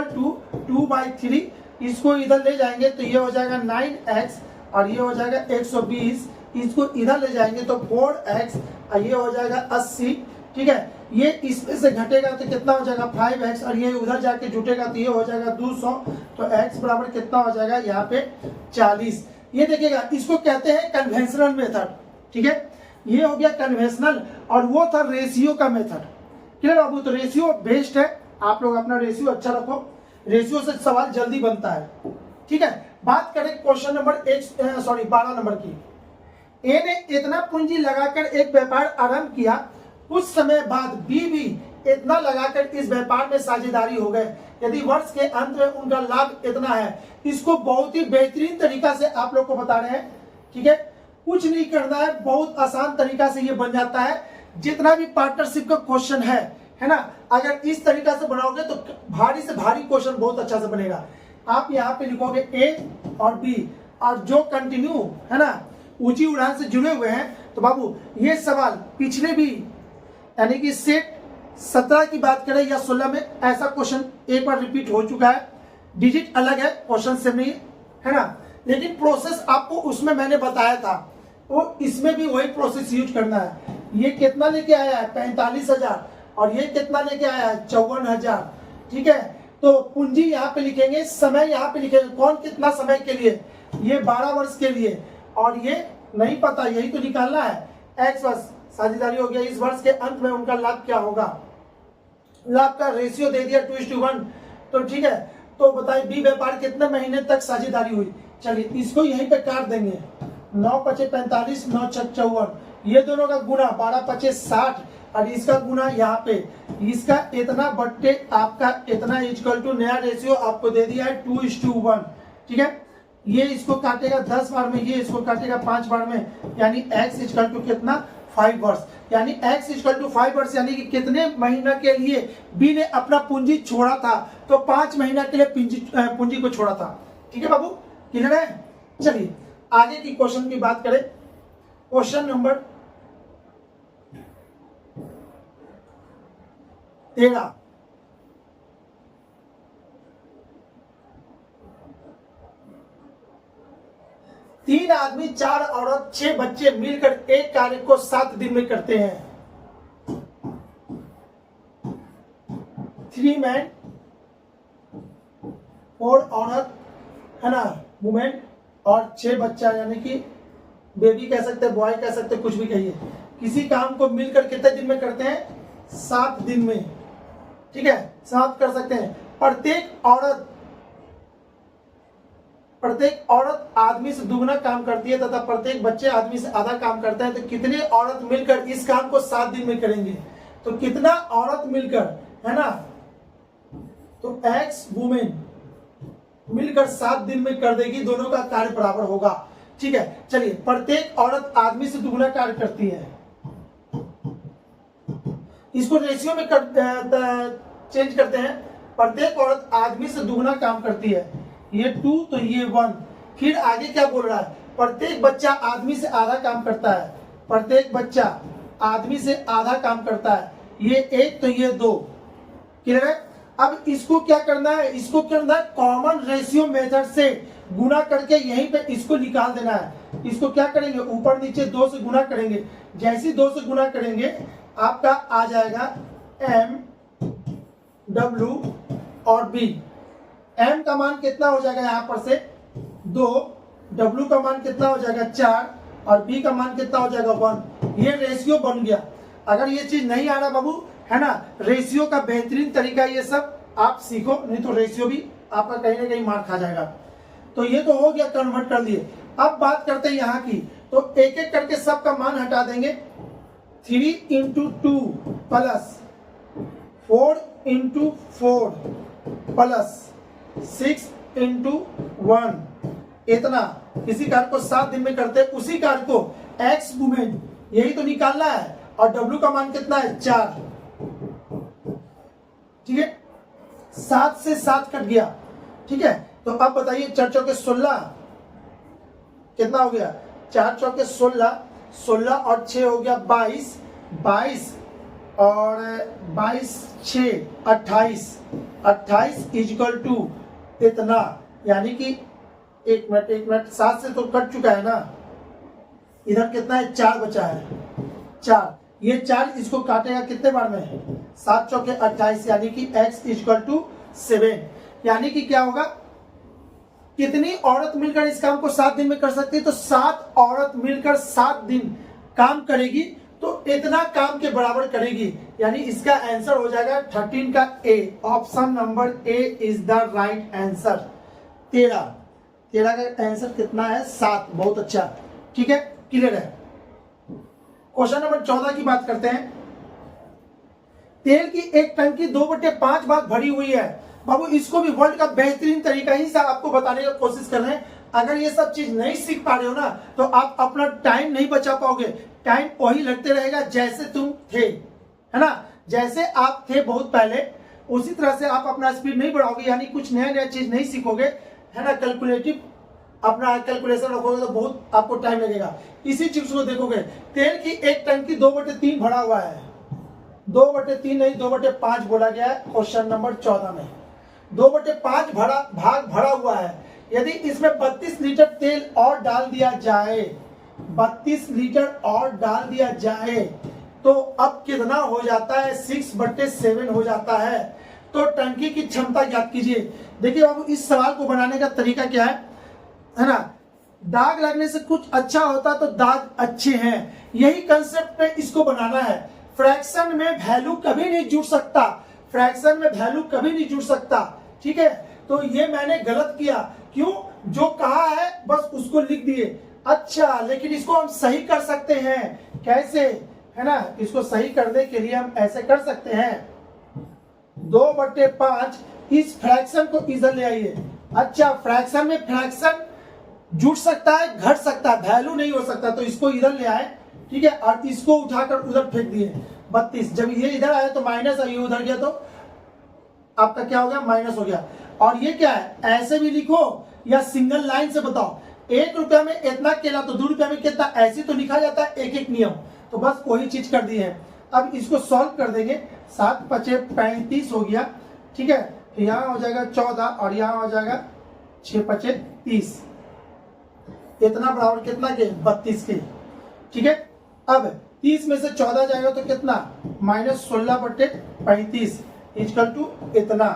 A: 2/3। इसको इधर ले जाएंगे तो ये हो जाएगा 9x और ये हो जाएगा 120। इसको इधर ले जाएंगे तो 4x और ये हो जाएगा 80, ठीक है। ये इसमें से घटेगा तो कितना हो जाएगा? 5x, और ये उधर जाके जुटेगा तो ये हो जाएगा 200। तो x बराबर कितना हो जाएगा? यहाँ पे 40। ये देखिएगा, इसको कहते हैं कन्वेंशनल मेथड, ठीक है। ये हो गया कन्वेंशनल, और वो था रेशियो का मेथड। क्लियर बाबू? तो रेशियो बेस्ड है, आप लोग अपना रेशियो अच्छा रखो, रेशियो से सवाल जल्दी बनता है, ठीक है। बात करें क्वेश्चन नंबर 12 नंबर की। ए ने इतना पूंजी लगाकर एक व्यापार आरंभ किया, कुछ समय बाद बी भी इतना लगाकर इस व्यापार में साझेदारी हो गए। यदि वर्ष के अंत में उनका लाभ इतना है। इसको बहुत ही बेहतरीन तरीका से आप लोग को बता रहे हैं, ठीक है। कुछ नहीं करना है, बहुत आसान तरीका से ये बन जाता है। जितना भी पार्टनरशिप का क्वेश्चन है ना, अगर इस तरीका से बनाओगे तो भारी से भारी क्वेश्चन बहुत अच्छा से बनेगा। आप यहाँ पे लिखोगे ए और बी, और जो कंटिन्यू है ना ऊंची उड़ान से जुड़े हुए हैं, तो बाबू ये सवाल पिछले भी, यानी कि सेट 17 की बात करें या 16 में, ऐसा क्वेश्चन एक बार रिपीट हो चुका है। डिजिट अलग है, क्वेश्चन सेम नहीं है ना, लेकिन प्रोसेस आपको उसमें मैंने बताया था, तो इसमें भी वही प्रोसेस यूज करना है। ये कितना लेके आया है? 45,000, और ये कितना लेके आया है? 54,000, ठीक है। तो पूंजी यहाँ पे लिखेंगे, समय यहाँ पे लिखेंगे, कौन कितना समय के लिए? ये 12 वर्ष के लिए, और ये नहीं पता, यही तो निकालना है। x वर्ष साझेदारी हो गया, इस वर्ष के अंत में उनका लाभ क्या होगा? लाभ का रेशियो दे दिया 2:1, तो ठीक है। तो बताइए बी व्यापार कितने महीने तक साझेदारी हुई? चलिए इसको यहीं पे काट देंगे, 9×5 45, 9×6 54, ये दोनों का गुना 12×5 60, और इसका गुना यहाँ पे, इसका इतना बट्टे आपका इतना इक्वल टू नया रेशियो आपको दे दिया है 2:1, ठीक है। ये इसको काटेगा 10 बार में, ये इसको काटेगा 5 बार में, यानी x इक्वल टू कितना? 5 वर्ष। यानी x इक्वल टू 5 वर्ष, यानी कि कितने महीना के लिए बी ने अपना पूंजी छोड़ा था? तो 5 महीना के लिए पूंजी को छोड़ा था, ठीक है बाबू, क्लियर है। चलिए आगे की क्वेश्चन की बात करें। Question number 13। तीन आदमी, 4 औरत, 6 बच्चे मिलकर एक कार्य को 7 दिन में करते हैं। 3 मैन, 4 औरत है ना, वुमेन, और 6 बच्चा, यानी कि बेबी कह सकते हैं, बॉय कह सकते हैं, कुछ भी कहिए। किसी काम को मिलकर कितने दिन में करते हैं? 7 दिन में, ठीक है, 7 कर सकते हैं। प्रत्येक औरत प्रत्येक औरत आदमी से दुगना काम करती है तथा प्रत्येक बच्चे आदमी से आधा काम करते हैं, तो कितने औरत मिलकर इस काम को 7 दिन में करेंगे? तो कितना औरत मिलकर, है ना, तो एक्स वुमेन मिलकर 7 दिन में कर देगी, दोनों का कार्य बराबर होगा। ठीक है, चलिए, प्रत्येक औरत आदमी से दुगना कार्य करती है, इसको रेशियो में चेंज करते हैं। प्रत्येक औरत आदमी से दुगना काम करती है, ये 2 तो ये 1। फिर आगे क्या बोल रहा है? प्रत्येक बच्चा आदमी से आधा काम करता है, प्रत्येक बच्चा आदमी से आधा काम करता है, ये 1 तो ये 2। क्लियर है? अब इसको क्या करना है? इसको करना है कॉमन रेशियो मेथड से गुना करके यहीं पे इसको निकाल देना है। इसको क्या करेंगे? ऊपर नीचे 2 से गुना करेंगे। जैसे 2 से गुना करेंगे आपका आ जाएगा M W और B। M का मान कितना हो जाएगा यहाँ पर से 2, W का मान कितना हो जाएगा 4 और B का मान कितना हो जाएगा 1। ये रेशियो बन गया। अगर ये चीज नहीं आ रहा बाबू, है ना, रेशियो का बेहतरीन तरीका ये सब आप सीखो, नहीं तो रेशियो भी आपका कहीं ना कहीं मार खा जाएगा। तो ये तो हो गया, कन्वर्ट कर लिए। अब बात करते हैं यहाँ की, तो एक एक करके सबका मान हटा देंगे। 3 × 2 प्लस 4 × 4 प्लस 6 × 1, इतना। इसी कार्य को 7 दिन में करते हैं। उसी कार्य को एक्स वुमेन यही तो निकालना है, और W का मान कितना है 4। ठीक है, 7 से 7 कट गया। ठीक है, तो अब बताइए 4 चौके 16 कितना हो गया? 4 चौके 16, 16 और 6 हो गया 22, 22 और 22 6 28, 28 इक्वल टू इतना। यानी कि एक मिनट 7 से तो कट चुका है ना, इधर कितना है 4 बचा है, 4। ये 4 इसको काटेगा कितने बार में? 7 चौके 28, यानी कि x इक्वल टू 7। यानी कि क्या होगा? कितनी औरत मिलकर इस काम को 7 दिन में कर सकती है? तो 7 औरत मिलकर 7 दिन काम करेगी, तो इतना काम के बराबर करेगी। यानी इसका आंसर हो जाएगा 13 का A। Option number A is the right answer. 13 का आंसर कितना है? 7। बहुत अच्छा, ठीक है, क्लियर है। क्वेश्चन नंबर 14 की बात करते हैं। तेल की एक टंकी 2/5 भाग भरी हुई है। बाबू इसको भी वर्ल्ड का बेहतरीन तरीका ही से आपको बताने की कोशिश कर रहे हैं। अगर ये सब चीज नहीं सीख पा रहे हो ना, तो आप अपना टाइम नहीं बचा पाओगे। टाइम वही लगते रहेगा जैसे तुम थे, है ना, जैसे आप थे बहुत पहले, उसी तरह से आप अपना स्पीड नहीं बढ़ाओगे, यानी कुछ नया नया चीज नहीं सीखोगे, है ना। कैलकुलेटिव अपना कैलकुलेशन रखोगे तो बहुत आपको टाइम लगेगा। इसी चीज को देखोगे, तेल की एक टंकी 2/3 भरा हुआ है। 2/3 नहीं, 2/5 बोला गया है क्वेश्चन नंबर 14 में। 2/5 भाग भरा हुआ है। यदि इसमें 32 लीटर तेल और डाल दिया जाए, 32 लीटर और डाल दिया जाए, तो अब कितना हो जाता है? 6/7 हो जाता है। तो टंकी की क्षमता ज्ञात कीजिए। देखिए बाबू, इस सवाल को बनाने का तरीका क्या है ना, दाग लगने से कुछ अच्छा होता तो दाग अच्छे हैं, यही कंसेप्ट पे इसको बनाना है। फ्रैक्शन में वैल्यू कभी नहीं जुड़ सकता, फ्रैक्शन में वैल्यू कभी नहीं जुड़ सकता, ठीक है। तो ये मैंने गलत किया, क्यों? जो कहा है बस उसको लिख दिए। अच्छा, लेकिन इसको हम सही कर सकते हैं, कैसे, है ना। इसको सही करने के लिए हम ऐसे कर सकते हैं, 2/5 इस फ्रैक्शन को इधर ले आइए। अच्छा, फ्रैक्शन में फ्रैक्शन जुड़ सकता है, घट सकता है, वैल्यू नहीं हो सकता, तो इसको इधर ले आए, ठीक है, और इसको उठाकर उधर फेंक दिए। 32, जब ये इधर आया तो माइनस, और ये उधर गया तो आपका क्या हो गया? माइनस हो गया। और ये क्या है? ऐसे भी लिखो या सिंगल लाइन से बताओ। 1 रुपया में इतना केला तो 2 रुपया में कितना, ऐसे तो लिखा जाता है एक एक नियम, तो बस वही चीज कर दी है। अब इसको सॉल्व कर देंगे। 7×5 35 हो गया, ठीक है, यहाँ हो जाएगा 14 और यहाँ हो जाएगा 6×5 30, इतना बराबर कितना के? 32 के, ठीक है। अब 30 में से 14 जाएगा तो कितना? -16/35 इक्वल टू इतना।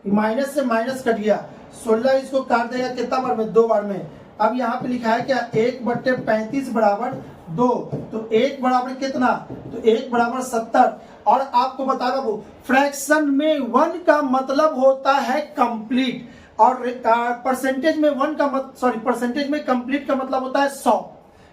A: माइनस से माइनस कट गया, 16 इसको काट देगा कितना बार में? 2 बार में। अब यहाँ पे लिखा है क्या? 1/35 बराबर 2, तो 1 बराबर कितना? तो 1 बराबर 70। और आपको बता दूं, फ्रैक्शन में 1 का मतलब होता है कंप्लीट। और परसेंटेज में परसेंटेज में कंप्लीट का मतलब होता है 100,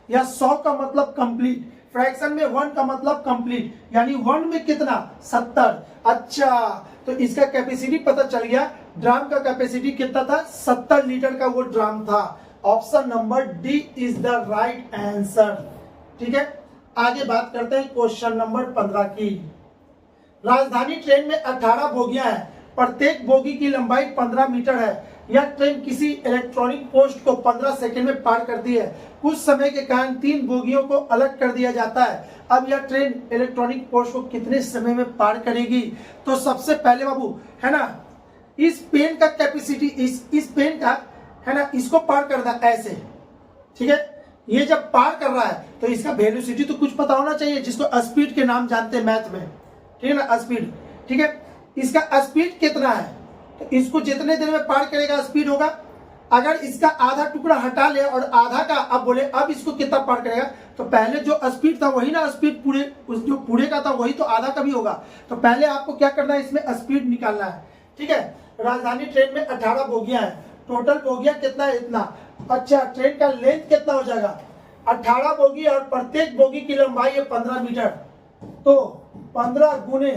A: या 100 का मतलब कंप्लीट। फ्रैक्शन में 1 का मतलब कंप्लीट, यानी 1 में कितना 70। अच्छा, तो इसका कैपेसिटी पता चल गया, ड्राम का कैपेसिटी कितना था 70 लीटर का वो ड्राम था। Option number D is the right answer. ठीक है, आगे बात करते हैं क्वेश्चन नंबर 15 की। राजधानी ट्रेन में 18 बोगियां हैं, प्रत्येक बोगी की लंबाई 15 मीटर है। यह ट्रेन किसी इलेक्ट्रॉनिक पोस्ट को 15 सेकंड में पार करती है। कुछ समय के कारण 3 बोगियों को अलग कर दिया जाता है। अब यह ट्रेन इलेक्ट्रॉनिक पोस्ट को कितने समय में पार करेगी? तो सबसे पहले बाबू है ना, इस पेन का कैपेसिटी, इस पेन का है ना, इसको पार करना ऐसे, ठीक है। ये जब पार कर रहा है तो इसका वेलोसिटी तो कुछ पता होना चाहिए, जिसको स्पीड के नाम जानते हैं मैथ में, ठीक है ना, स्पीड। ठीक है, इसका स्पीड कितना है, तो इसको जितने देर में पार करेगा स्पीड होगा। अगर इसका आधा टुकड़ा हटा ले और आधा का अब बोले अब इसको कितना पार करेगा, तो पहले जो स्पीड था वही ना स्पीड पूरे, जो पूरे का था वही तो आधा का भी होगा। तो पहले आपको क्या करना है, इसमें स्पीड निकालना है। ठीक है, राजधानी ट्रेन में 18 बोगियां हैं, टोटल बोगियां कितना है, इतना। अच्छा, ट्रेन का लेंथ कितना हो जाएगा, 18 बोगी और प्रत्येक बोगी की लंबाई है 15 मीटर, तो 15 गुने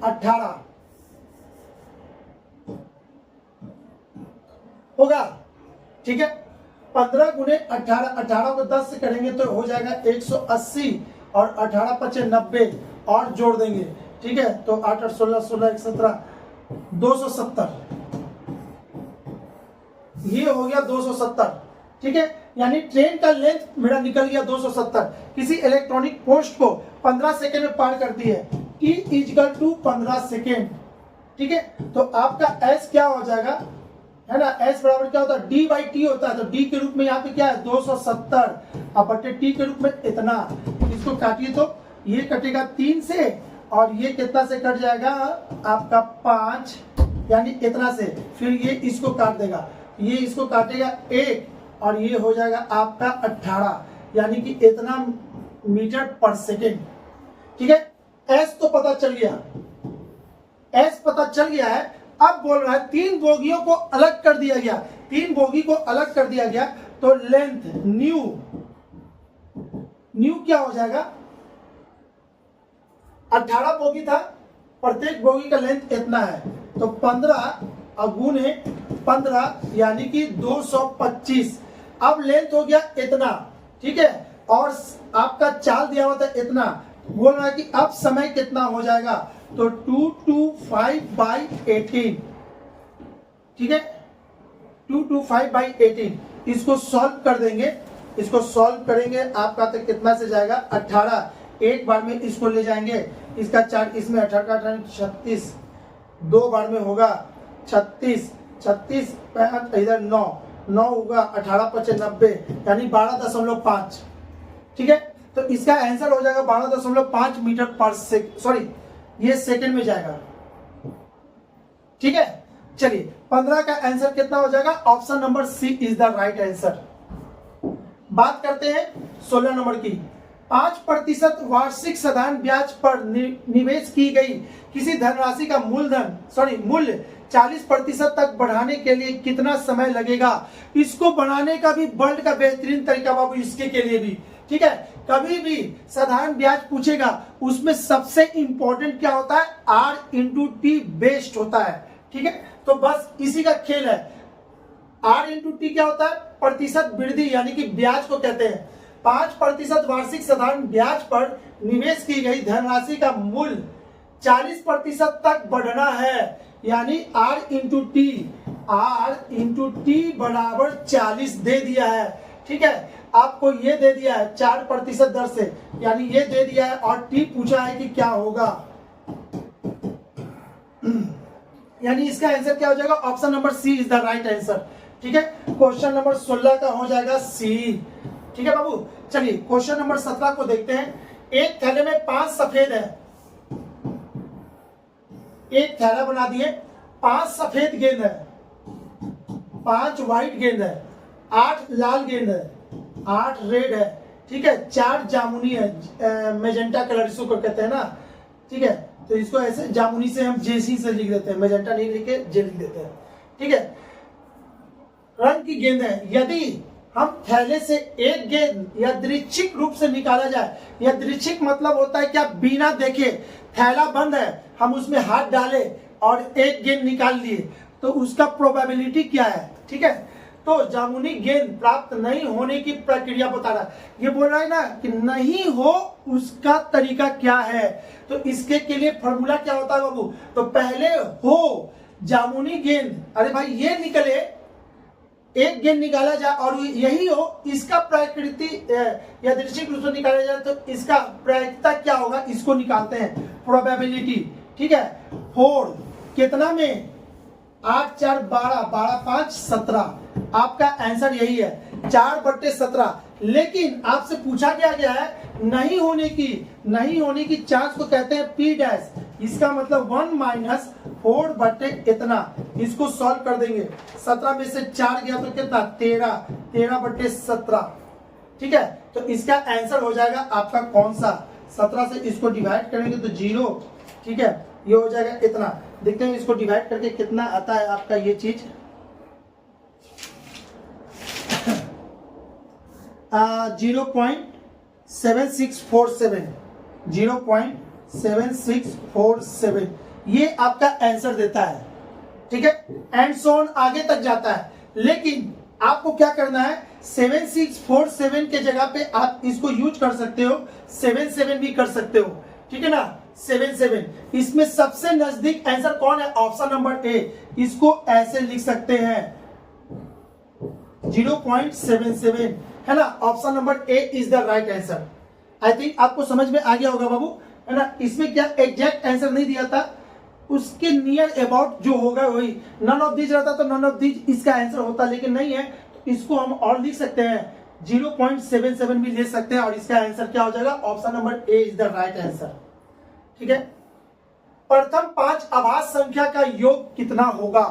A: 18 होगा। ठीक है, 15 गुने 18, 18 को 10 से करेंगे तो हो जाएगा 180, और 18 पचे 90 और जोड़ देंगे। ठीक है, तो 8 8 16 16 17 270, ये हो गया 270। ठीक है, यानी ट्रेन का लेंथ मेरा निकल गया 270। किसी इलेक्ट्रॉनिक पोस्ट को 15 सेकेंड में पार करती है, E इक्वल टू 15 सेकेंड। ठीक है, तो आपका S क्या हो जाएगा, है ना, S बराबर क्या होता है, D बाई टी होता है। तो D के रूप में यहाँ पे क्या है 270, अब बटे T के रूप में इतना। इसको काटिए तो ये कटेगा 3 से, और ये कितना से कट जाएगा आपका 5, यानी इतना से। फिर ये इसको काट देगा, ये इसको काटेगा 1, और ये हो जाएगा आपका 18, यानी कि इतना मीटर पर सेकेंड। ठीक है, S तो पता चल गया, S पता चल गया है। अब बोल रहा है 3 बोगियों को अलग कर दिया गया, 3 बोगी को अलग कर दिया गया, तो लेंथ न्यू क्या हो जाएगा, 18 बोगी था, प्रत्येक बोगी का लेंथ इतना है, तो 15 गुने 15 यानी कि 225। अब लेंथ हो गया इतना। ठीक है, और आपका चाल दिया हुआ था इतना, बोल रहा है कि अब समय कितना हो जाएगा, तो 225/18। ठीक है, 225/18। इसको सॉल्व कर देंगे, इसको सॉल्व करेंगे, आपका तो कितना से जाएगा 18। एक बार में इसको ले जाएंगे, इसका 4 इसमें 18 का 36, 2 बार में होगा 36, 36 5 इधर 9 होगा, 18 पचे 90, यानी 12.5। ठीक है, तो इसका आंसर हो जाएगा 12.5 मीटर पर सेकंड, सॉरी ये सेकंड में जाएगा। ठीक है, चलिए 15 का आंसर कितना हो जाएगा, option number C is the right answer. बात करते हैं 16 नंबर की। 5% वार्षिक साधारण ब्याज पर निवेश की गई किसी धनराशि का मूल्य 40% तक बढ़ाने के लिए कितना समय लगेगा? इसको बढ़ाने का भी वर्ल्ड का बेहतरीन तरीका बाबू इसके के लिए भी। ठीक है, कभी भी साधारण ब्याज पूछेगा उसमें सबसे इंपॉर्टेंट क्या होता है, R/T बेस्ड होता है। ठीक है, तो बस इसी का खेल है। R/T क्या होता है, प्रतिशत वृद्धि, यानी कि ब्याज को कहते हैं। 5% वार्षिक साधारण ब्याज पर निवेश की गई धनराशि का मूल्य 40% तक बढ़ना है, यानी R/T बराबर 40 दे दिया है। ठीक है, आपको ये दे दिया है 4% दर से, यानी ये दे दिया है, और T पूछा है कि क्या होगा, यानी इसका आंसर क्या हो जाएगा, option number C is the right answer. ठीक है, क्वेश्चन नंबर 16 का हो जाएगा सी। ठीक है बाबू, चलिए क्वेश्चन नंबर 17 को देखते हैं। एक थैले में 5 सफेद है, एक थैला बना दिए, 5 सफेद गेंद है, 5 व्हाइट गेंद है, 8 लाल गेंद है, 8 रेड है। ठीक है, 4 जामुनी है, मेजेंटा कलर इसको कहते हैं ना। ठीक है, तो इसको ऐसे जामुनी से हम जेसी से लिख देते हैं, मेजेंटा नहीं लिखे जे लिख देते हैं। ठीक है, रंग की गेंद है, यदि हम थैले से एक गेंद यादृच्छिक रूप से निकाला जाए, यादृच्छिक मतलब होता है क्या, बिना देखे थैला बंद है, हम उसमें हाथ डाले और एक गेंद निकाल लिए, तो उसका प्रोबेबिलिटी क्या है, ठीक है। तो जामुनी गेंद प्राप्त नहीं होने की प्रक्रिया बता रहा है, ये बोल रहा है ना कि नहीं हो उसका तरीका क्या है। तो इसके के लिए फॉर्मूला क्या होता है बाबू, तो पहले हो जामुनी गेंद, अरे भाई ये निकले, एक गेंद निकाला जाए और यही हो, इसका प्रकृति यादृच्छिक रूप से निकाला जाए तो इसका प्रायिकता क्या होगा, इसको निकालते हैं, प्रोबेबिलिटी, ठीक है। 4 कितना में 8 4 12, 12 5 17, आपका आंसर यही है 4/17। लेकिन आपसे पूछा गया है नहीं होने की चांस को कहते हैं P डैश, इसका मतलब 1 - 4 बटे इतना, इसको सॉल्व कर देंगे। 17 में से 4 गया तो कितना 13/17, ठीक है। तो इसका आंसर हो जाएगा आपका कौन सा, 17 से इसको डिवाइड करेंगे तो 0, ठीक है, ये हो जाएगा इतना। देखते हैं इसको डिवाइड करके कितना आता है आपका ये चीज। 0.7647, 0.7647 ये आपका आंसर देता है, ठीक है। एंड सो ऑन आगे तक जाता है, लेकिन आपको क्या करना है, 7647 के जगह पे आप इसको यूज कर सकते हो, 77 भी कर सकते हो, ठीक है ना। 77 इसमें सबसे नजदीक आंसर कौन है, ऑप्शन नंबर ए, इसको ऐसे लिख सकते हैं 0.77, है ना। Option number A is the right answer. I think आपको समझ में आ गया होगा बाबू, है ना। इसमें क्या एग्जैक्ट आंसर नहीं दिया था, उसके नियर अबाउट जो होगा वही, नन ऑफ दिस रहता तो नन ऑफ दिस इसका आंसर होता, लेकिन नहीं है तो इसको हम और लिख सकते हैं 0.77 भी ले सकते हैं और इसका आंसर क्या हो जाएगा, option number A is the right answer, ठीक है। प्रथम 5 आभास संख्या का योग कितना होगा,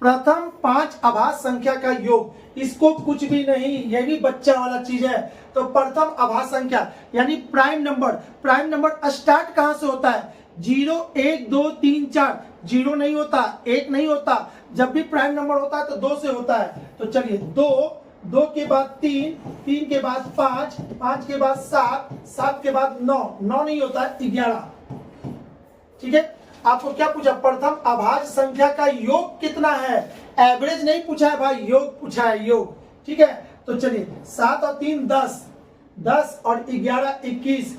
A: प्रथम 5 आभास संख्या का योग, इसको कुछ भी नहीं, ये भी बच्चा वाला चीज है। तो प्रथम आभास संख्या यानी प्राइम नंबर स्टार्ट कहां से होता है, 0 1 2 3 4, 0 नहीं होता, 1 नहीं होता, जब भी प्राइम नंबर होता है तो 2 से होता है। तो चलिए 2 के बाद 3 के बाद 5 के बाद 7 के बाद 9 नहीं होता है, 11, ठीक है। आपको क्या पूछा, प्रथम अभाज्य संख्या का योग कितना है, एवरेज नहीं पूछा है भाई, योग पूछा है, योग, ठीक है। तो चलिए 7 और 3 10 और 11 21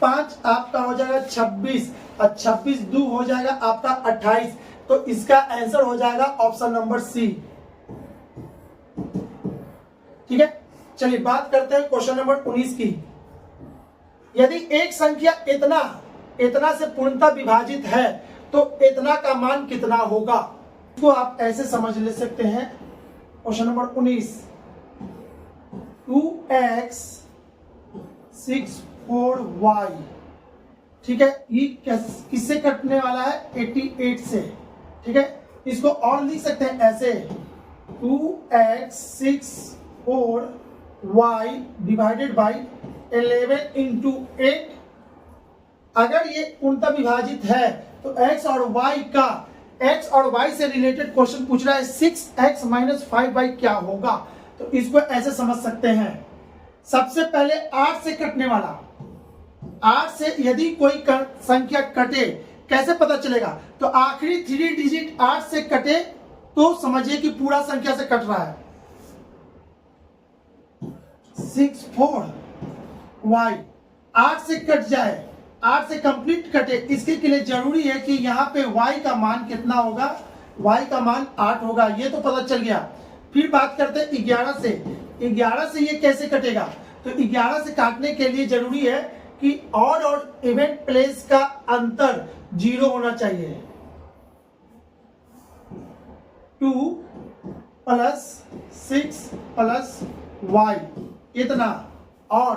A: 5 आपका हो जाएगा 26 और 26 2 हो जाएगा आपका 28। तो इसका आंसर हो जाएगा ऑप्शन नंबर सी, ठीक है। चलिए बात करते हैं क्वेश्चन नंबर 19 की। यदि एक संख्या इतना से पूर्णतः विभाजित है तो इतना का मान कितना होगा, इसको आप ऐसे समझ ले सकते हैं। क्वेश्चन नंबर 19, 2x 6 4y, ठीक है। ये किससे कटने वाला है, 88 से, ठीक है। इसको और लिख सकते हैं ऐसे 2x 6 4y divided by 11 into 8। अगर ये पूर्णतः विभाजित है तो x और y से रिलेटेड क्वेश्चन पूछ रहा है, 6x - 5y क्या होगा, तो इसको ऐसे समझ सकते हैं। सबसे पहले 8 से कटने वाला, 8 से यदि कोई संख्या कटे कैसे पता चलेगा, तो आखिरी 3 डिजिट 8 से कटे तो समझिए कि पूरा संख्या से कट रहा है। 6 4y 8 से कट जाए, 8 से कंप्लीट कटे, इसके लिए जरूरी है कि यहाँ पे y का मान कितना होगा, y का मान 8 होगा, ये तो पता चल गया। फिर बात करते हैं 11 से ये कैसे कटेगा, तो 11 से काटने के लिए जरूरी है कि और इवेंट प्लेस का अंतर 0 होना चाहिए। 2 + 6 + y इतना और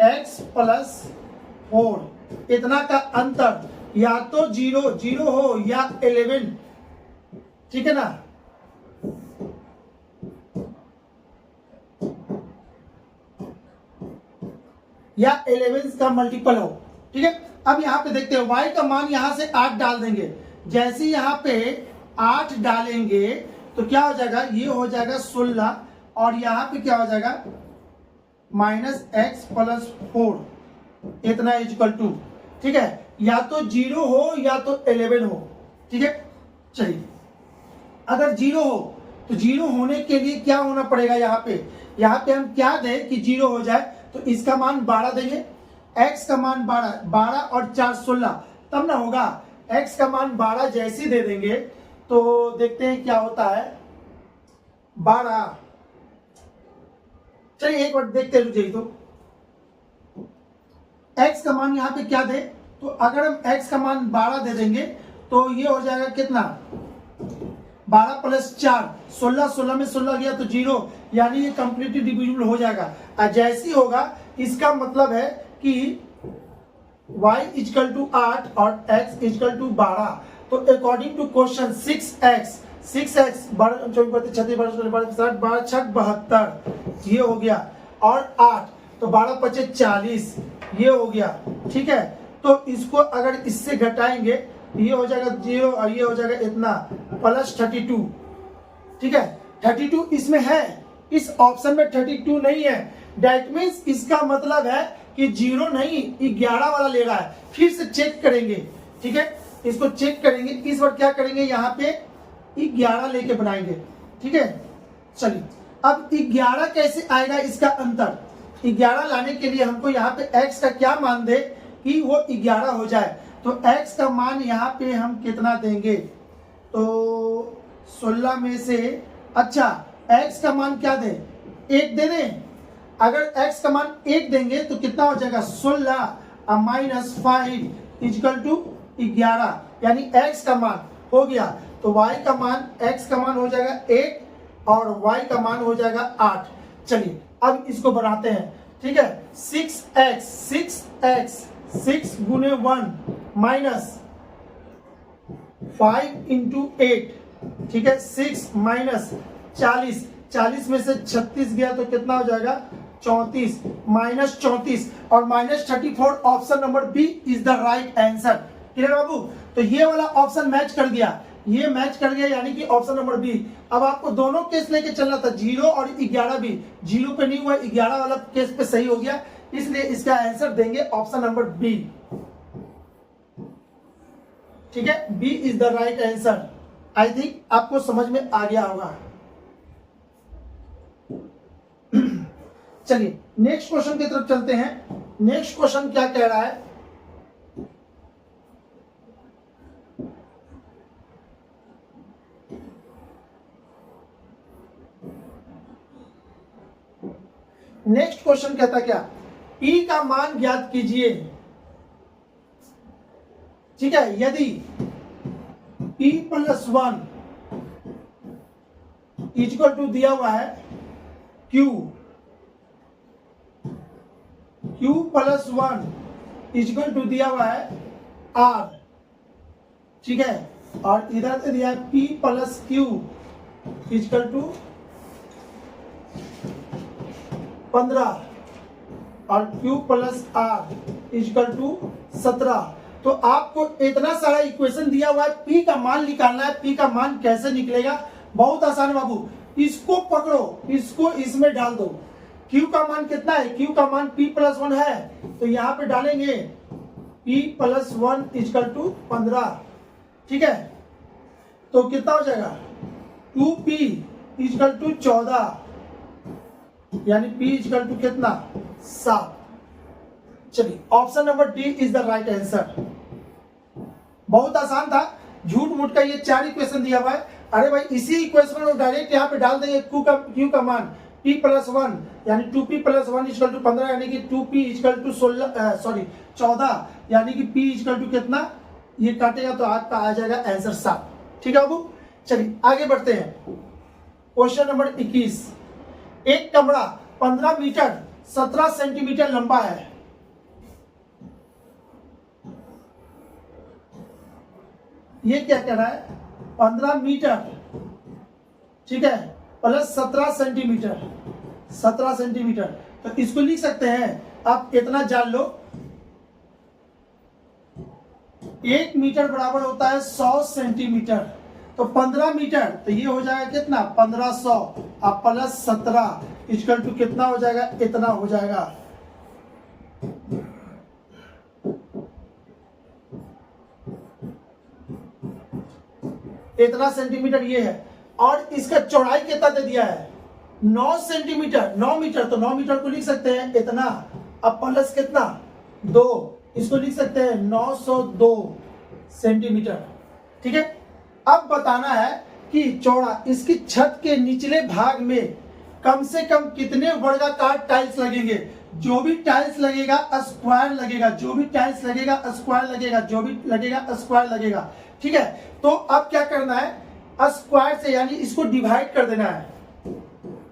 A: x + 4 इतना का अंतर या तो 0 हो या 11, ठीक है ना। या 11 का मल्टीपल हो, ठीक है। अब यहाँ पे देखते हैं y का मान यहाँ से 8 डाल देंगे, जैसे यहाँ पे 8 डालेंगे तो क्या हो जाएगा, ये हो जाएगा 16 और यहाँ पे क्या हो जाएगा -x + 4 इतना इक्वल टू, ठीक है, या तो 0 हो या तो 11 हो, ठीक है। चलिए अगर 0 हो तो 0 होने के लिए क्या होना पड़ेगा, यहाँ पे हम क्या दें कि 0 हो जाए, तो इसका मान 12 देंगे, x का मान 12 और 4 16, तब ना होगा। x का मान 12 जैसे दे देंगे तो देखते हैं क्या होता है। 12, चलिए एक बार देखते रुझे, तो x का मान यहाँ पे क्या दे, तो अगर हम x का मान 12 दे देंगे तो ये हो जाएगा कितना, 12 + 4 16, 16 में 16 गया तो 0, यानी ये कंप्लीटली डिविजिबल हो जाएगा। जैसी होगा इसका मतलब है कि y = 8 और x = 12, तो अकॉर्डिंग टू क्वेश्चन 6x 12 72, ये हो गया, और 8 तो 12 × 5 = 40, ये हो गया, ठीक है। तो इसको अगर इससे घटाएंगे ये हो जाएगा 0 और ये हो जाएगा इतना +32, ठीक है। 32 इसमें है, इस ऑप्शन में 32 नहीं है, दैट मीन्स इसका मतलब है कि 0 नहीं 11 वाला ले रहा है। फिर से चेक करेंगे, ठीक है, इसको चेक करेंगे, इस बार क्या करेंगे, यहाँ पे 11 लेके बनाएंगे, ठीक है। चलिए अब 11 कैसे आएगा, इसका अंतर 11 लाने के लिए हमको यहाँ पे x का क्या मान दे कि वो 11 हो जाए, तो x का मान यहाँ पे हम कितना देंगे, तो 16 में से, अच्छा x का मान क्या दें, 1 दे दें। अगर x का मान 1 देंगे तो कितना हो जाएगा, 16 - 5 = 11, यानी x का मान हो गया, तो y का मान, x का मान हो जाएगा 1 और y का मान हो जाएगा 8। चलिए अब इसको बढ़ाते हैं, ठीक है। 6x 6 × 1 -5 × 8, ठीक है, 6 - 40 में से 36 गया तो कितना हो जाएगा, 34 -34 और -34, option number B is the right answer. Clear बाबू, तो ये वाला ऑप्शन मैच कर गया, ये मैच कर गया, यानी कि ऑप्शन नंबर बी। अब आपको दोनों केस लेके चलना था, 0 और 11 भी, 0 पे नहीं हुआ, 11 वाला केस पे सही हो गया, इसलिए इसका आंसर देंगे ऑप्शन नंबर बी, ठीक है, B is the right answer. I think आपको समझ में आ गया होगा। चलिए नेक्स्ट क्वेश्चन की तरफ चलते हैं। नेक्स्ट क्वेश्चन क्या कह रहा है, नेक्स्ट क्वेश्चन कहता क्या, P का मान ज्ञात कीजिए, ठीक है। यदि P + 1 = दिया हुआ है Q + 1 = दिया हुआ है R, ठीक है, और इधर से दिया है P + Q = 15 और Q + R = 17। तो आपको इतना सारा इक्वेशन दिया हुआ है, P का मान निकालना है। P का मान कैसे निकलेगा, बहुत आसान है बाबू, इसको पकड़ो, इसको इसमें डाल दो। Q का मान कितना है, Q का मान P + 1 है, तो यहाँ पे डालेंगे P + 1 = 15, ठीक है। तो कितना हो जाएगा, 2P = 14, यानी P = कितना, 7। चलिए option number D is the right answer. बहुत आसान था, झूठ मूठ का ये 4 इक्वेशन दिया हुआ है। अरे भाई इसी इक्वेशन को डायरेक्ट यहाँ पे डाल देंगे, Q का मान P + 1 यानी 2P + 1 = 15, यानी कि 2P = 14, यानी कि P = कितना, ये काटेगा तो आपका आ जाएगा आंसर 7, ठीक है बाबू। चलिए आगे बढ़ते हैं। क्वेश्चन नंबर 21, एक कमरा 15 मीटर 17 सेंटीमीटर लंबा है, ये क्या कह रहा है, 15 मीटर, ठीक है, प्लस 17 सेंटीमीटर, 17 सेंटीमीटर। तो इसको लिख सकते हैं, आप इतना जान लो, 1 मीटर बराबर होता है 100 सेंटीमीटर। तो 15 मीटर, तो ये हो जाएगा कितना 1500 अब प्लस 17 इक्वल टू कितना हो जाएगा, इतना हो जाएगा। इतना सेंटीमीटर ये है, और इसका चौड़ाई कितना दे दिया है 9 सेंटीमीटर, 9 मीटर, तो 9 मीटर को लिख सकते हैं इतना, अब प्लस कितना 2, इसको लिख सकते हैं 902 सेंटीमीटर। ठीक है, अब बताना है कि चौड़ा इसकी छत के निचले भाग में कम से कम कितने वर्गाकार टाइल्स लगेंगे। जो भी टाइल्स लगेगा स्क्वायर लगेगा, जो भी टाइल्स लगेगा स्क्वायर लगेगा, जो भी लगेगा स्क्वायर लगेगा। ठीक है, तो अब क्या करना है, स्क्वायर से यानी इसको डिवाइड कर देना है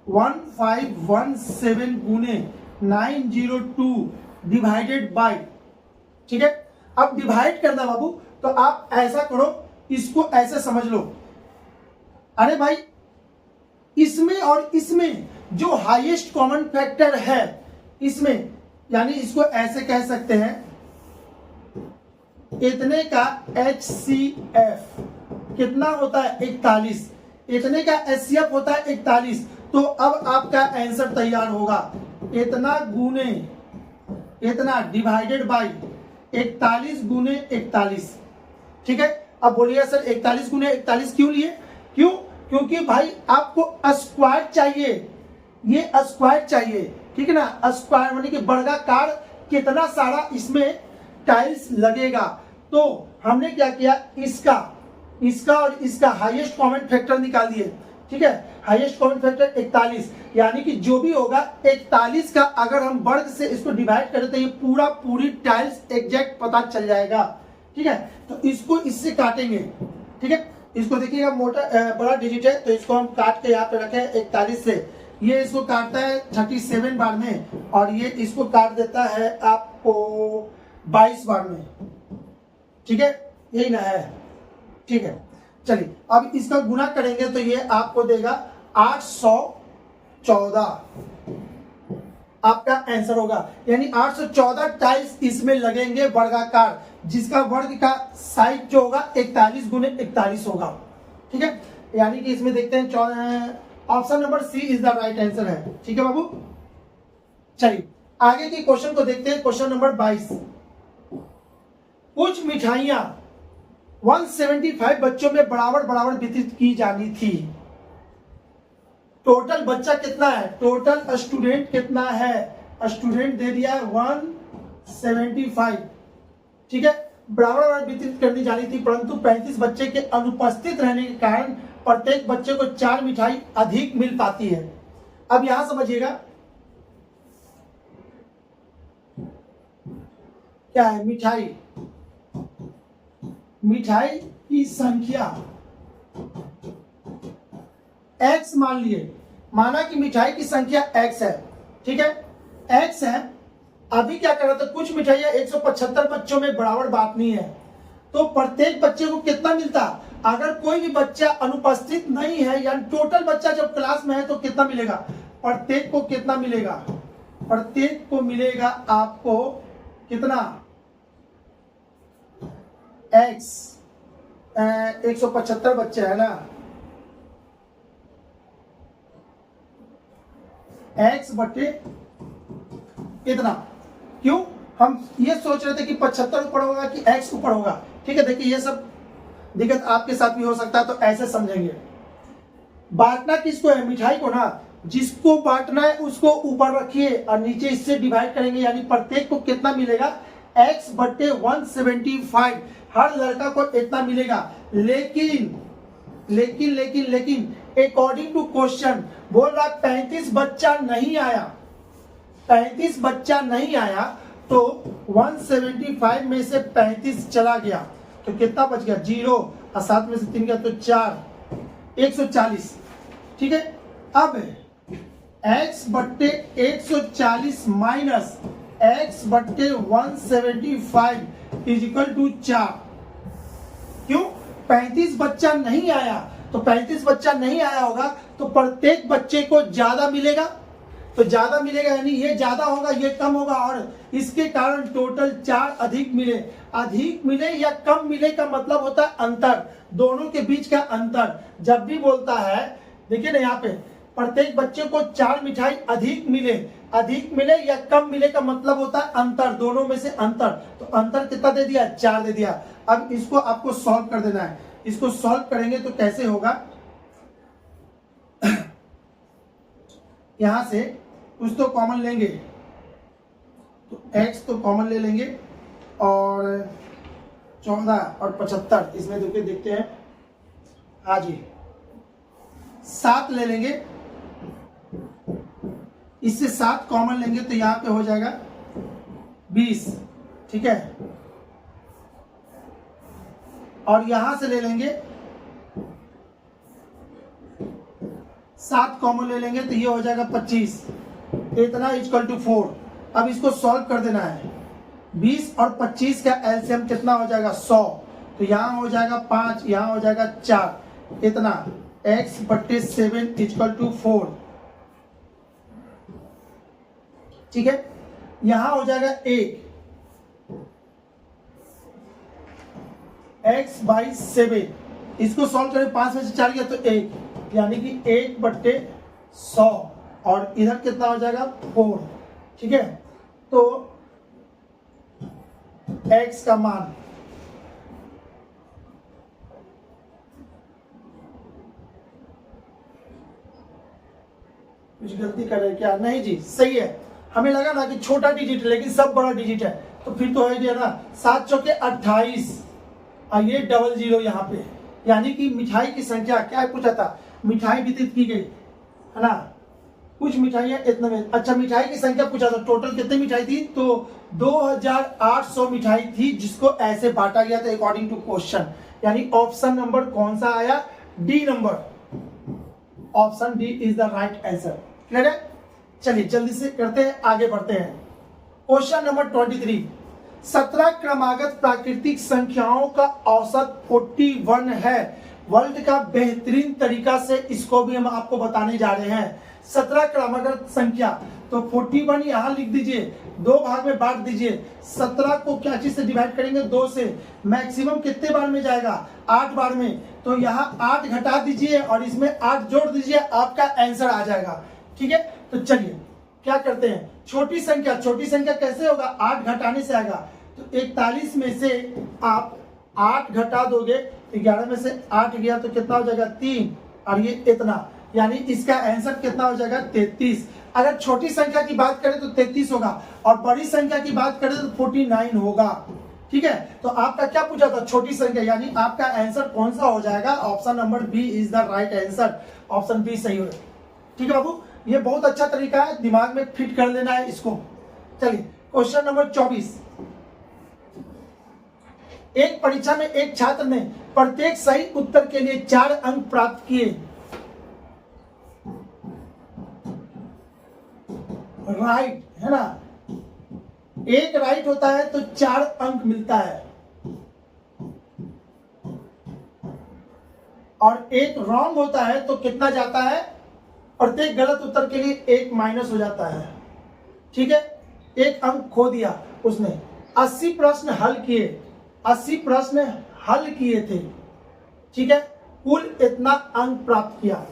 A: 1517 गुने 902 डिवाइडेड बाय। ठीक है, अब डिवाइड करना बाबू, तो आप ऐसा करो, इसको ऐसे समझ लो, अरे भाई इसमें और इसमें जो हाईएस्ट कॉमन फैक्टर है इसमें, यानी इसको ऐसे कह सकते हैं इतने का HCF कितना होता है 41, इतने का HCF होता है 41। तो अब आपका आंसर तैयार होगा इतना गुने इतना डिवाइडेड बाय 41 गुने 41। ठीक है, अब बोलिए सर 41 गुने 41 क्यों लिए, क्यों, क्योंकि भाई आपको स्क्वायर चाहिए, ये स्क्वायर चाहिए। ठीक है ना, स्क्वायर यानी कि वर्गाकार कितना सारा इसमें टाइल्स लगेगा। तो हमने क्या किया, इसका और इसका हाईएस्ट कॉमन फैक्टर निकाल दिए। ठीक है, हाईएस्ट कॉमन फैक्टर 41, यानी कि जो भी होगा 41 का अगर हम वर्ग से इसको डिवाइड करें तो ये पूरी टाइल्स एग्जैक्ट पता चल जाएगा। ठीक है, तो इसको इससे काटेंगे। ठीक है, इसको देखिएगा मोटा बड़ा डिजिट है, तो इसको हम काट के यहाँ पे रखें 41 से, ये इसको काटता है 37 बार में, और ये इसको काट देता है आपको 22 बार में। ठीक है, यही ना है। ठीक है, चलिए अब इसका गुना करेंगे तो ये आपको देगा 814 आपका आंसर होगा, यानी 814 टाइल्स इसमें लगेंगे वर्गाकार, जिसका वर्ग का साइज जो होगा 41 गुने 41 होगा। ठीक है, यानी कि इसमें देखते हैं option number C is the right answer है। ठीक है बाबू, चलिए आगे के क्वेश्चन को देखते हैं। क्वेश्चन नंबर 22, कुछ मिठाइयां 175 बच्चों में बराबर वितरित की जानी थी। टोटल बच्चा कितना है, टोटल स्टूडेंट कितना है, स्टूडेंट दे दिया है 175। ठीक है, बराबर वितरित करनी जानी थी, परंतु 35 बच्चे के अनुपस्थित रहने के कारण प्रत्येक बच्चे को 4 मिठाई अधिक मिल पाती है। अब यहां समझिएगा क्या है, मिठाई की संख्या x मान लिए, माना कि मिठाई की संख्या x है। ठीक है, x है, अभी क्या कर रहा था, कुछ मिठाइयां 175 बच्चों में बराबर बांटनी है, तो प्रत्येक बच्चे को कितना मिलता, अगर कोई भी बच्चा अनुपस्थित नहीं है, यानी टोटल बच्चा जब क्लास में है तो कितना मिलेगा, प्रत्येक को कितना मिलेगा, प्रत्येक को मिलेगा आपको कितना x, 175 बच्चे है ना, x बटे इतना। क्यों, हम ये सोच रहे थे कि 75 ऊपर होगा कि x ऊपर होगा। ठीक है, देखिए ये सब दिक्कत आपके साथ भी हो सकता है, तो ऐसे समझेंगे। बांटना किसको है, मिठाई को ना, जिसको बांटना है उसको ऊपर रखिए और नीचे इससे डिवाइड करेंगे, यानी प्रत्येक को कितना मिलेगा x बटे 175, हर लड़का को इतना मिलेगा। लेकिन लेकिन लेकिन लेकिन अकॉर्डिंग टू क्वेश्चन बोल रहा 35 बच्चा नहीं आया, 35 बच्चा नहीं आया, तो 175 में से 35 चला गया तो कितना बच गया, 0, और 7 में से 3 गया तो 4, 140। ठीक है, अब x बट्टे 140 माइनस x बट्टे 175 इज इक्वल टू 4। क्यों, 35 बच्चा नहीं आया, तो 35 बच्चा नहीं आया होगा तो प्रत्येक बच्चे को ज्यादा मिलेगा, तो ज्यादा मिलेगा, यानी ये ज्यादा होगा ये कम होगा, और इसके कारण टोटल 4 अधिक मिले। अधिक मिले या कम मिले का मतलब होता है अंतर, दोनों के बीच का अंतर। जब भी बोलता है, देखिए ना यहाँ पे, प्रत्येक बच्चे को 4 मिठाई अधिक मिले, अधिक मिले या कम मिले का मतलब होता है अंतर, दोनों में से अंतर। तो अंतर कितना दे दिया? 4 दे दिया। अब इसको आपको सॉल्व कर देना है। इसको सॉल्व करेंगे तो कैसे होगा, यहां से कुछ तो कॉमन लेंगे, तो x तो कॉमन ले लेंगे, और 14 और 75 इसमें देखिए देखते हैं, हाँ जी 7 ले लेंगे, इससे 7 कॉमन लेंगे तो यहां पे हो जाएगा 20, ठीक है। और यहां से ले लेंगे 7 कॉमन ले लेंगे तो ये हो जाएगा 25, इतना इक्वल टू 4। अब इसको सॉल्व कर देना है। 20 और 25 का एलसीएम कितना हो जाएगा? 100। तो यहां हो जाएगा 5, यहां हो जाएगा 4, इतना x/7 इक्वल टू 4, ठीक है। यहां हो जाएगा 1 x/7, इसको सॉल्व करें, 5 में से 4 गया तो 1, यानी कि 1/100, और इधर कितना हो जाएगा? 4, ठीक है। तो x का मान कुछ गलती कर रहे हैं क्या? नहीं जी, सही है। हमें लगा ना कि छोटा डिजिट है, लेकिन सब बड़ा डिजिट है, तो फिर तो है ना 7 चौके 28, और ये 00 यहाँ पे, यानी कि मिठाई की संख्या क्या पूछा था? मिठाई वितरित की गई है ना, कुछ मिठाइयाँ इतने में। अच्छा, मिठाई की संख्या पूछा था, टोटल कितनी मिठाई थी? तो 2800 मिठाई थी, जिसको ऐसे बांटा गया था अकॉर्डिंग टू क्वेश्चन। यानी ऑप्शन नंबर कौन सा आया? D number, option D is the right answer. Clear है? चलिए जल्दी से करते हैं, आगे बढ़ते हैं। क्वेश्चन नंबर 23, 17 क्रमागत प्राकृतिक संख्याओं का औसत 41 है। वर्ल्ड का बेहतरीन तरीका से इसको भी हम आपको बताने जा रहे हैं। 17 क्रमागत संख्या, तो 41 यहां लिख दीजिए, 2 भाग में बांट दीजिए। 17 को क्या चीज से डिवाइड करेंगे? 2 से। मैक्सिमम कितने बार में जाएगा? 8 बार में। तो यहाँ 8 घटा दीजिए और इसमें 8 जोड़ दीजिए, आपका आंसर आ जाएगा, ठीक है। तो चलिए क्या करते हैं, छोटी संख्या, छोटी संख्या कैसे होगा? 8 घटाने से आएगा। तो 41 में से आप 8 घटा दोगे, 11 में से 8 गया तो कितना हो जाएगा? 3, और ये इतना, यानी इसका आंसर कितना हो जाएगा? 33। अगर छोटी संख्या की बात करें तो 33 होगा, और बड़ी संख्या की बात करें तो 49 होगा, ठीक है। तो आपका क्या पूछा था? छोटी संख्या, यानी आपका आंसर कौन सा हो जाएगा? Option number B is the right answer, option B सही होगा, ठीक है बाबू। ये बहुत अच्छा तरीका है, दिमाग में फिट कर लेना है इसको। चलिए क्वेश्चन नंबर 24, एक परीक्षा में एक छात्र ने प्रत्येक सही उत्तर के लिए 4 अंक प्राप्त किए। राइट है ना, एक राइट होता है तो 4 अंक मिलता है, और एक रॉन्ग होता है तो कितना जाता है? प्रत्येक गलत उत्तर के लिए 1 माइनस हो जाता है, ठीक है। 1 अंक खो दिया उसने। 80 प्रश्न हल किए, 80 प्रश्न हल किए थे, ठीक है, कुल इतना अंक प्राप्त किया,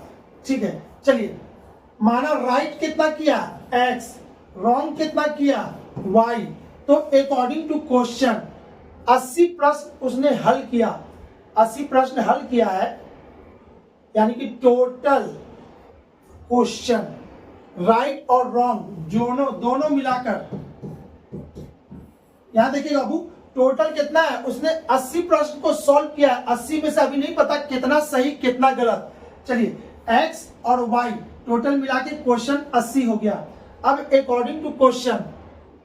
A: ठीक है। चलिए माना राइट कितना किया? x, रॉन्ग कितना किया? y। तो अकॉर्डिंग टू क्वेश्चन 80 प्रश्न उसने हल किया, 80 प्रश्न हल किया है, यानी कि टोटल क्वेश्चन राइट और रॉन्ग दोनों मिलाकर, यहां देखिए बाबू, टोटल कितना है? उसने 80 प्रश्न को सॉल्व किया है। 80 में से अभी नहीं पता कितना सही कितना गलत। चलिए x और y टोटल मिला के क्वेश्चन 80 हो गया। अब अकॉर्डिंग टू क्वेश्चन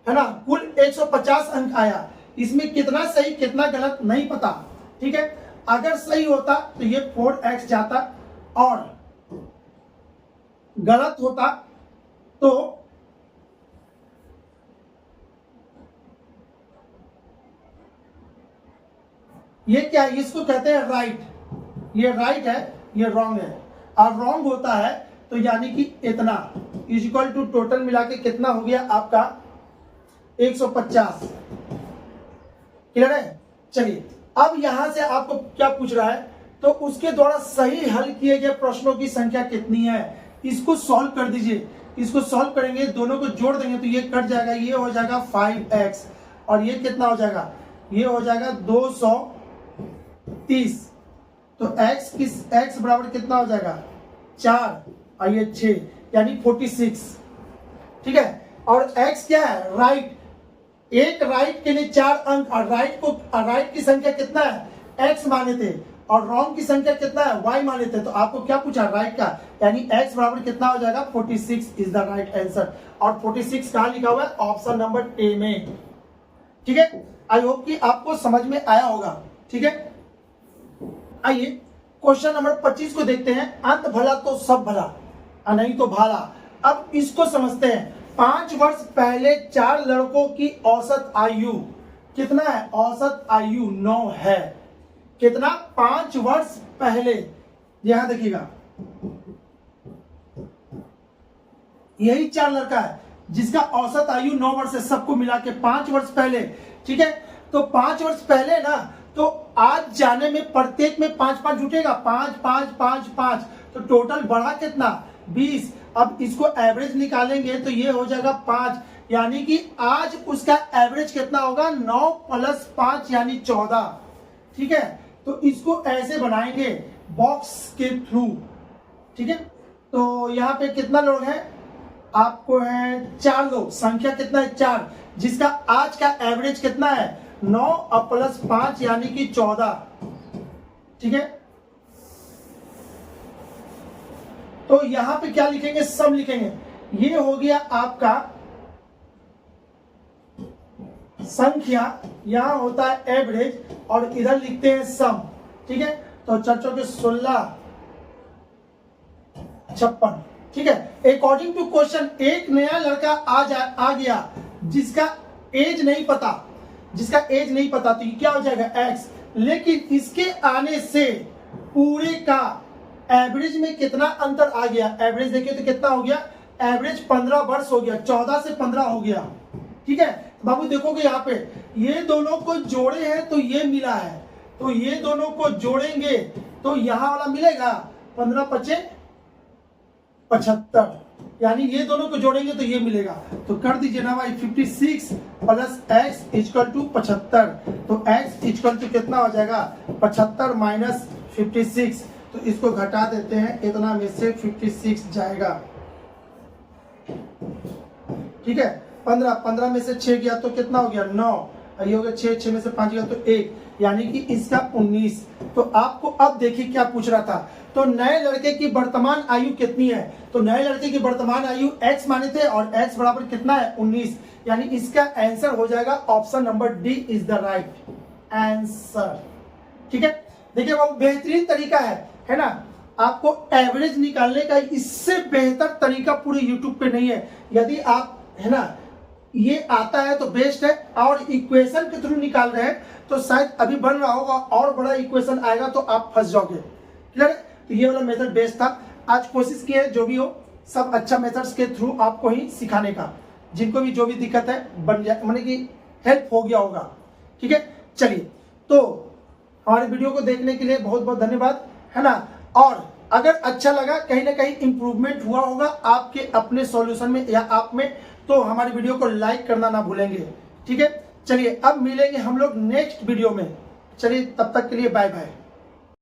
A: है ना, कुल 150 अंक आया। इसमें कितना सही कितना गलत नहीं पता, ठीक है। अगर सही होता तो ये 4x जाता, और गलत होता तो ये क्या है? इसको कहते हैं राइट। ये राइट है, ये रॉन्ग है। और रॉन्ग होता है तो यानी कि इतना इज इक्वल टू टोटल मिला के कितना हो गया आपका 150। क्लियर है। चलिए अब यहां से आपको क्या पूछ रहा है, तो उसके द्वारा सही हल किए गए प्रश्नों की संख्या कितनी है, इसको सॉल्व कर दीजिए। इसको सॉल्व करेंगे, दोनों को जोड़ देंगे तो ये कट जाएगा, ये हो जाएगा 5x और ये कितना हो जाएगा, ये हो जाएगा 230। तो x बराबर कितना हो जाएगा 4 और ये 6 यानी 46। ठीक है। और x क्या है, राइट। एक राइट के लिए 4 अंक, और राइट की संख्या कितना है x माने थे, और रॉन्ग की संख्या कितना है y माने थे। तो आपको क्या पूछा, राइट का, यानी x बराबर कितना हो जाएगा 46 इज द राइट आंसर। और 46 कहां लिखा हुआ है, ऑप्शन नंबर ए में। ठीक है। आई होप कि आपको समझ में आया होगा। ठीक है। आइए क्वेश्चन नंबर 25 को देखते हैं। अंत भला तो सब भला और नहीं तो भाला। अब इसको समझते हैं। 5 वर्ष पहले 4 लड़कों की औसत आयु कितना है, औसत आयु 9 है। कितना, 5 वर्ष पहले। यहां देखिएगा, यही 4 लड़का है जिसका औसत आयु 9 वर्ष है, सबको मिला के 5 वर्ष पहले। ठीक है। तो 5 वर्ष पहले ना, तो आज जाने में प्रत्येक में 5 जुटेगा, 5 5 5 5, तो टोटल बढ़ा कितना 20। अब इसको एवरेज निकालेंगे तो ये हो जाएगा 5, यानी कि आज उसका एवरेज कितना होगा 9 + 5 यानी 14। ठीक है। तो इसको ऐसे बनाएंगे बॉक्स के थ्रू। ठीक है। तो यहाँ पे कितना लोग हैं, आपको है 4 लोग, संख्या कितना है 4, जिसका आज का एवरेज कितना है 9 + 5 यानी कि 14। ठीक है। तो यहां पे क्या लिखेंगे, सम लिखेंगे। ये हो गया आपका संख्या, यहां होता है एवरेज, और इधर लिखते हैं सम। ठीक है। तो 4 के 16 56। ठीक है। अकॉर्डिंग टू क्वेश्चन, एक नया लड़का आ गया जिसका एज नहीं पता, तो ये क्या हो जाएगा x। लेकिन इसके आने से पूरे का एवरेज में कितना अंतर आ गया, एवरेज देखिए तो कितना हो गया, एवरेज 15 वर्ष हो गया, 14 से 15 हो गया। ठीक है। बाबू देखोगे यहाँ पे ये दोनों को जोड़े हैं तो ये मिला है, तो ये दोनों को जोड़ेंगे तो यहां वाला मिलेगा 15 × 5 = 75, यानी ये दोनों को जोड़ेंगे तो ये मिलेगा। तो कर दीजिए ना भाई, 56 + x = 75। तो x = कितना हो जाएगा 75 - 56। तो इसको घटा देते हैं, इतना में से 56 जाएगा। ठीक है। 15 में से 6 गया तो कितना हो गया 9, ये हो गया 6 में से 5 गया तो 1, यानी कि इसका 19। तो आपको अब देखिए क्या पूछ रहा था, तो नए लड़के की वर्तमान आयु कितनी है। तो नए लड़के की वर्तमान आयु x माने थे, और x बराबर कितना है 19, यानी इसका आंसर हो जाएगा option number D is the right answer. ठीक है। देखिए वो बेहतरीन तरीका है ना। आपको एवरेज निकालने का इससे बेहतर तरीका पूरे यूट्यूब पे नहीं है। यदि आप है ना ये आता है तो बेस्ट है, और इक्वेशन के थ्रू निकाल रहे हैं तो शायद अभी बन रहा होगा और बड़ा इक्वेशन आएगा तो आप फंस जाओगे। क्लियर है। तो ये वाला मेथड बेस्ट था। आज कोशिश की है जो भी हो सब अच्छा मेथड्स के थ्रू आपको ही सिखाने का, जिनको भी जो भी दिक्कत है बन जाए, माने कि हेल्प हो गया होगा। ठीक है। चलिए, तो हमारे वीडियो को देखने के लिए बहुत बहुत धन्यवाद, है ना। और अगर अच्छा लगा, कहीं ना कहीं इंप्रूवमेंट हुआ होगा आपके अपने सॉल्यूशन में या आप में, तो हमारे वीडियो को लाइक करना ना भूलेंगे। ठीक है। चलिए अब मिलेंगे हम लोग नेक्स्ट वीडियो में। चलिए तब तक के लिए बाय बाय।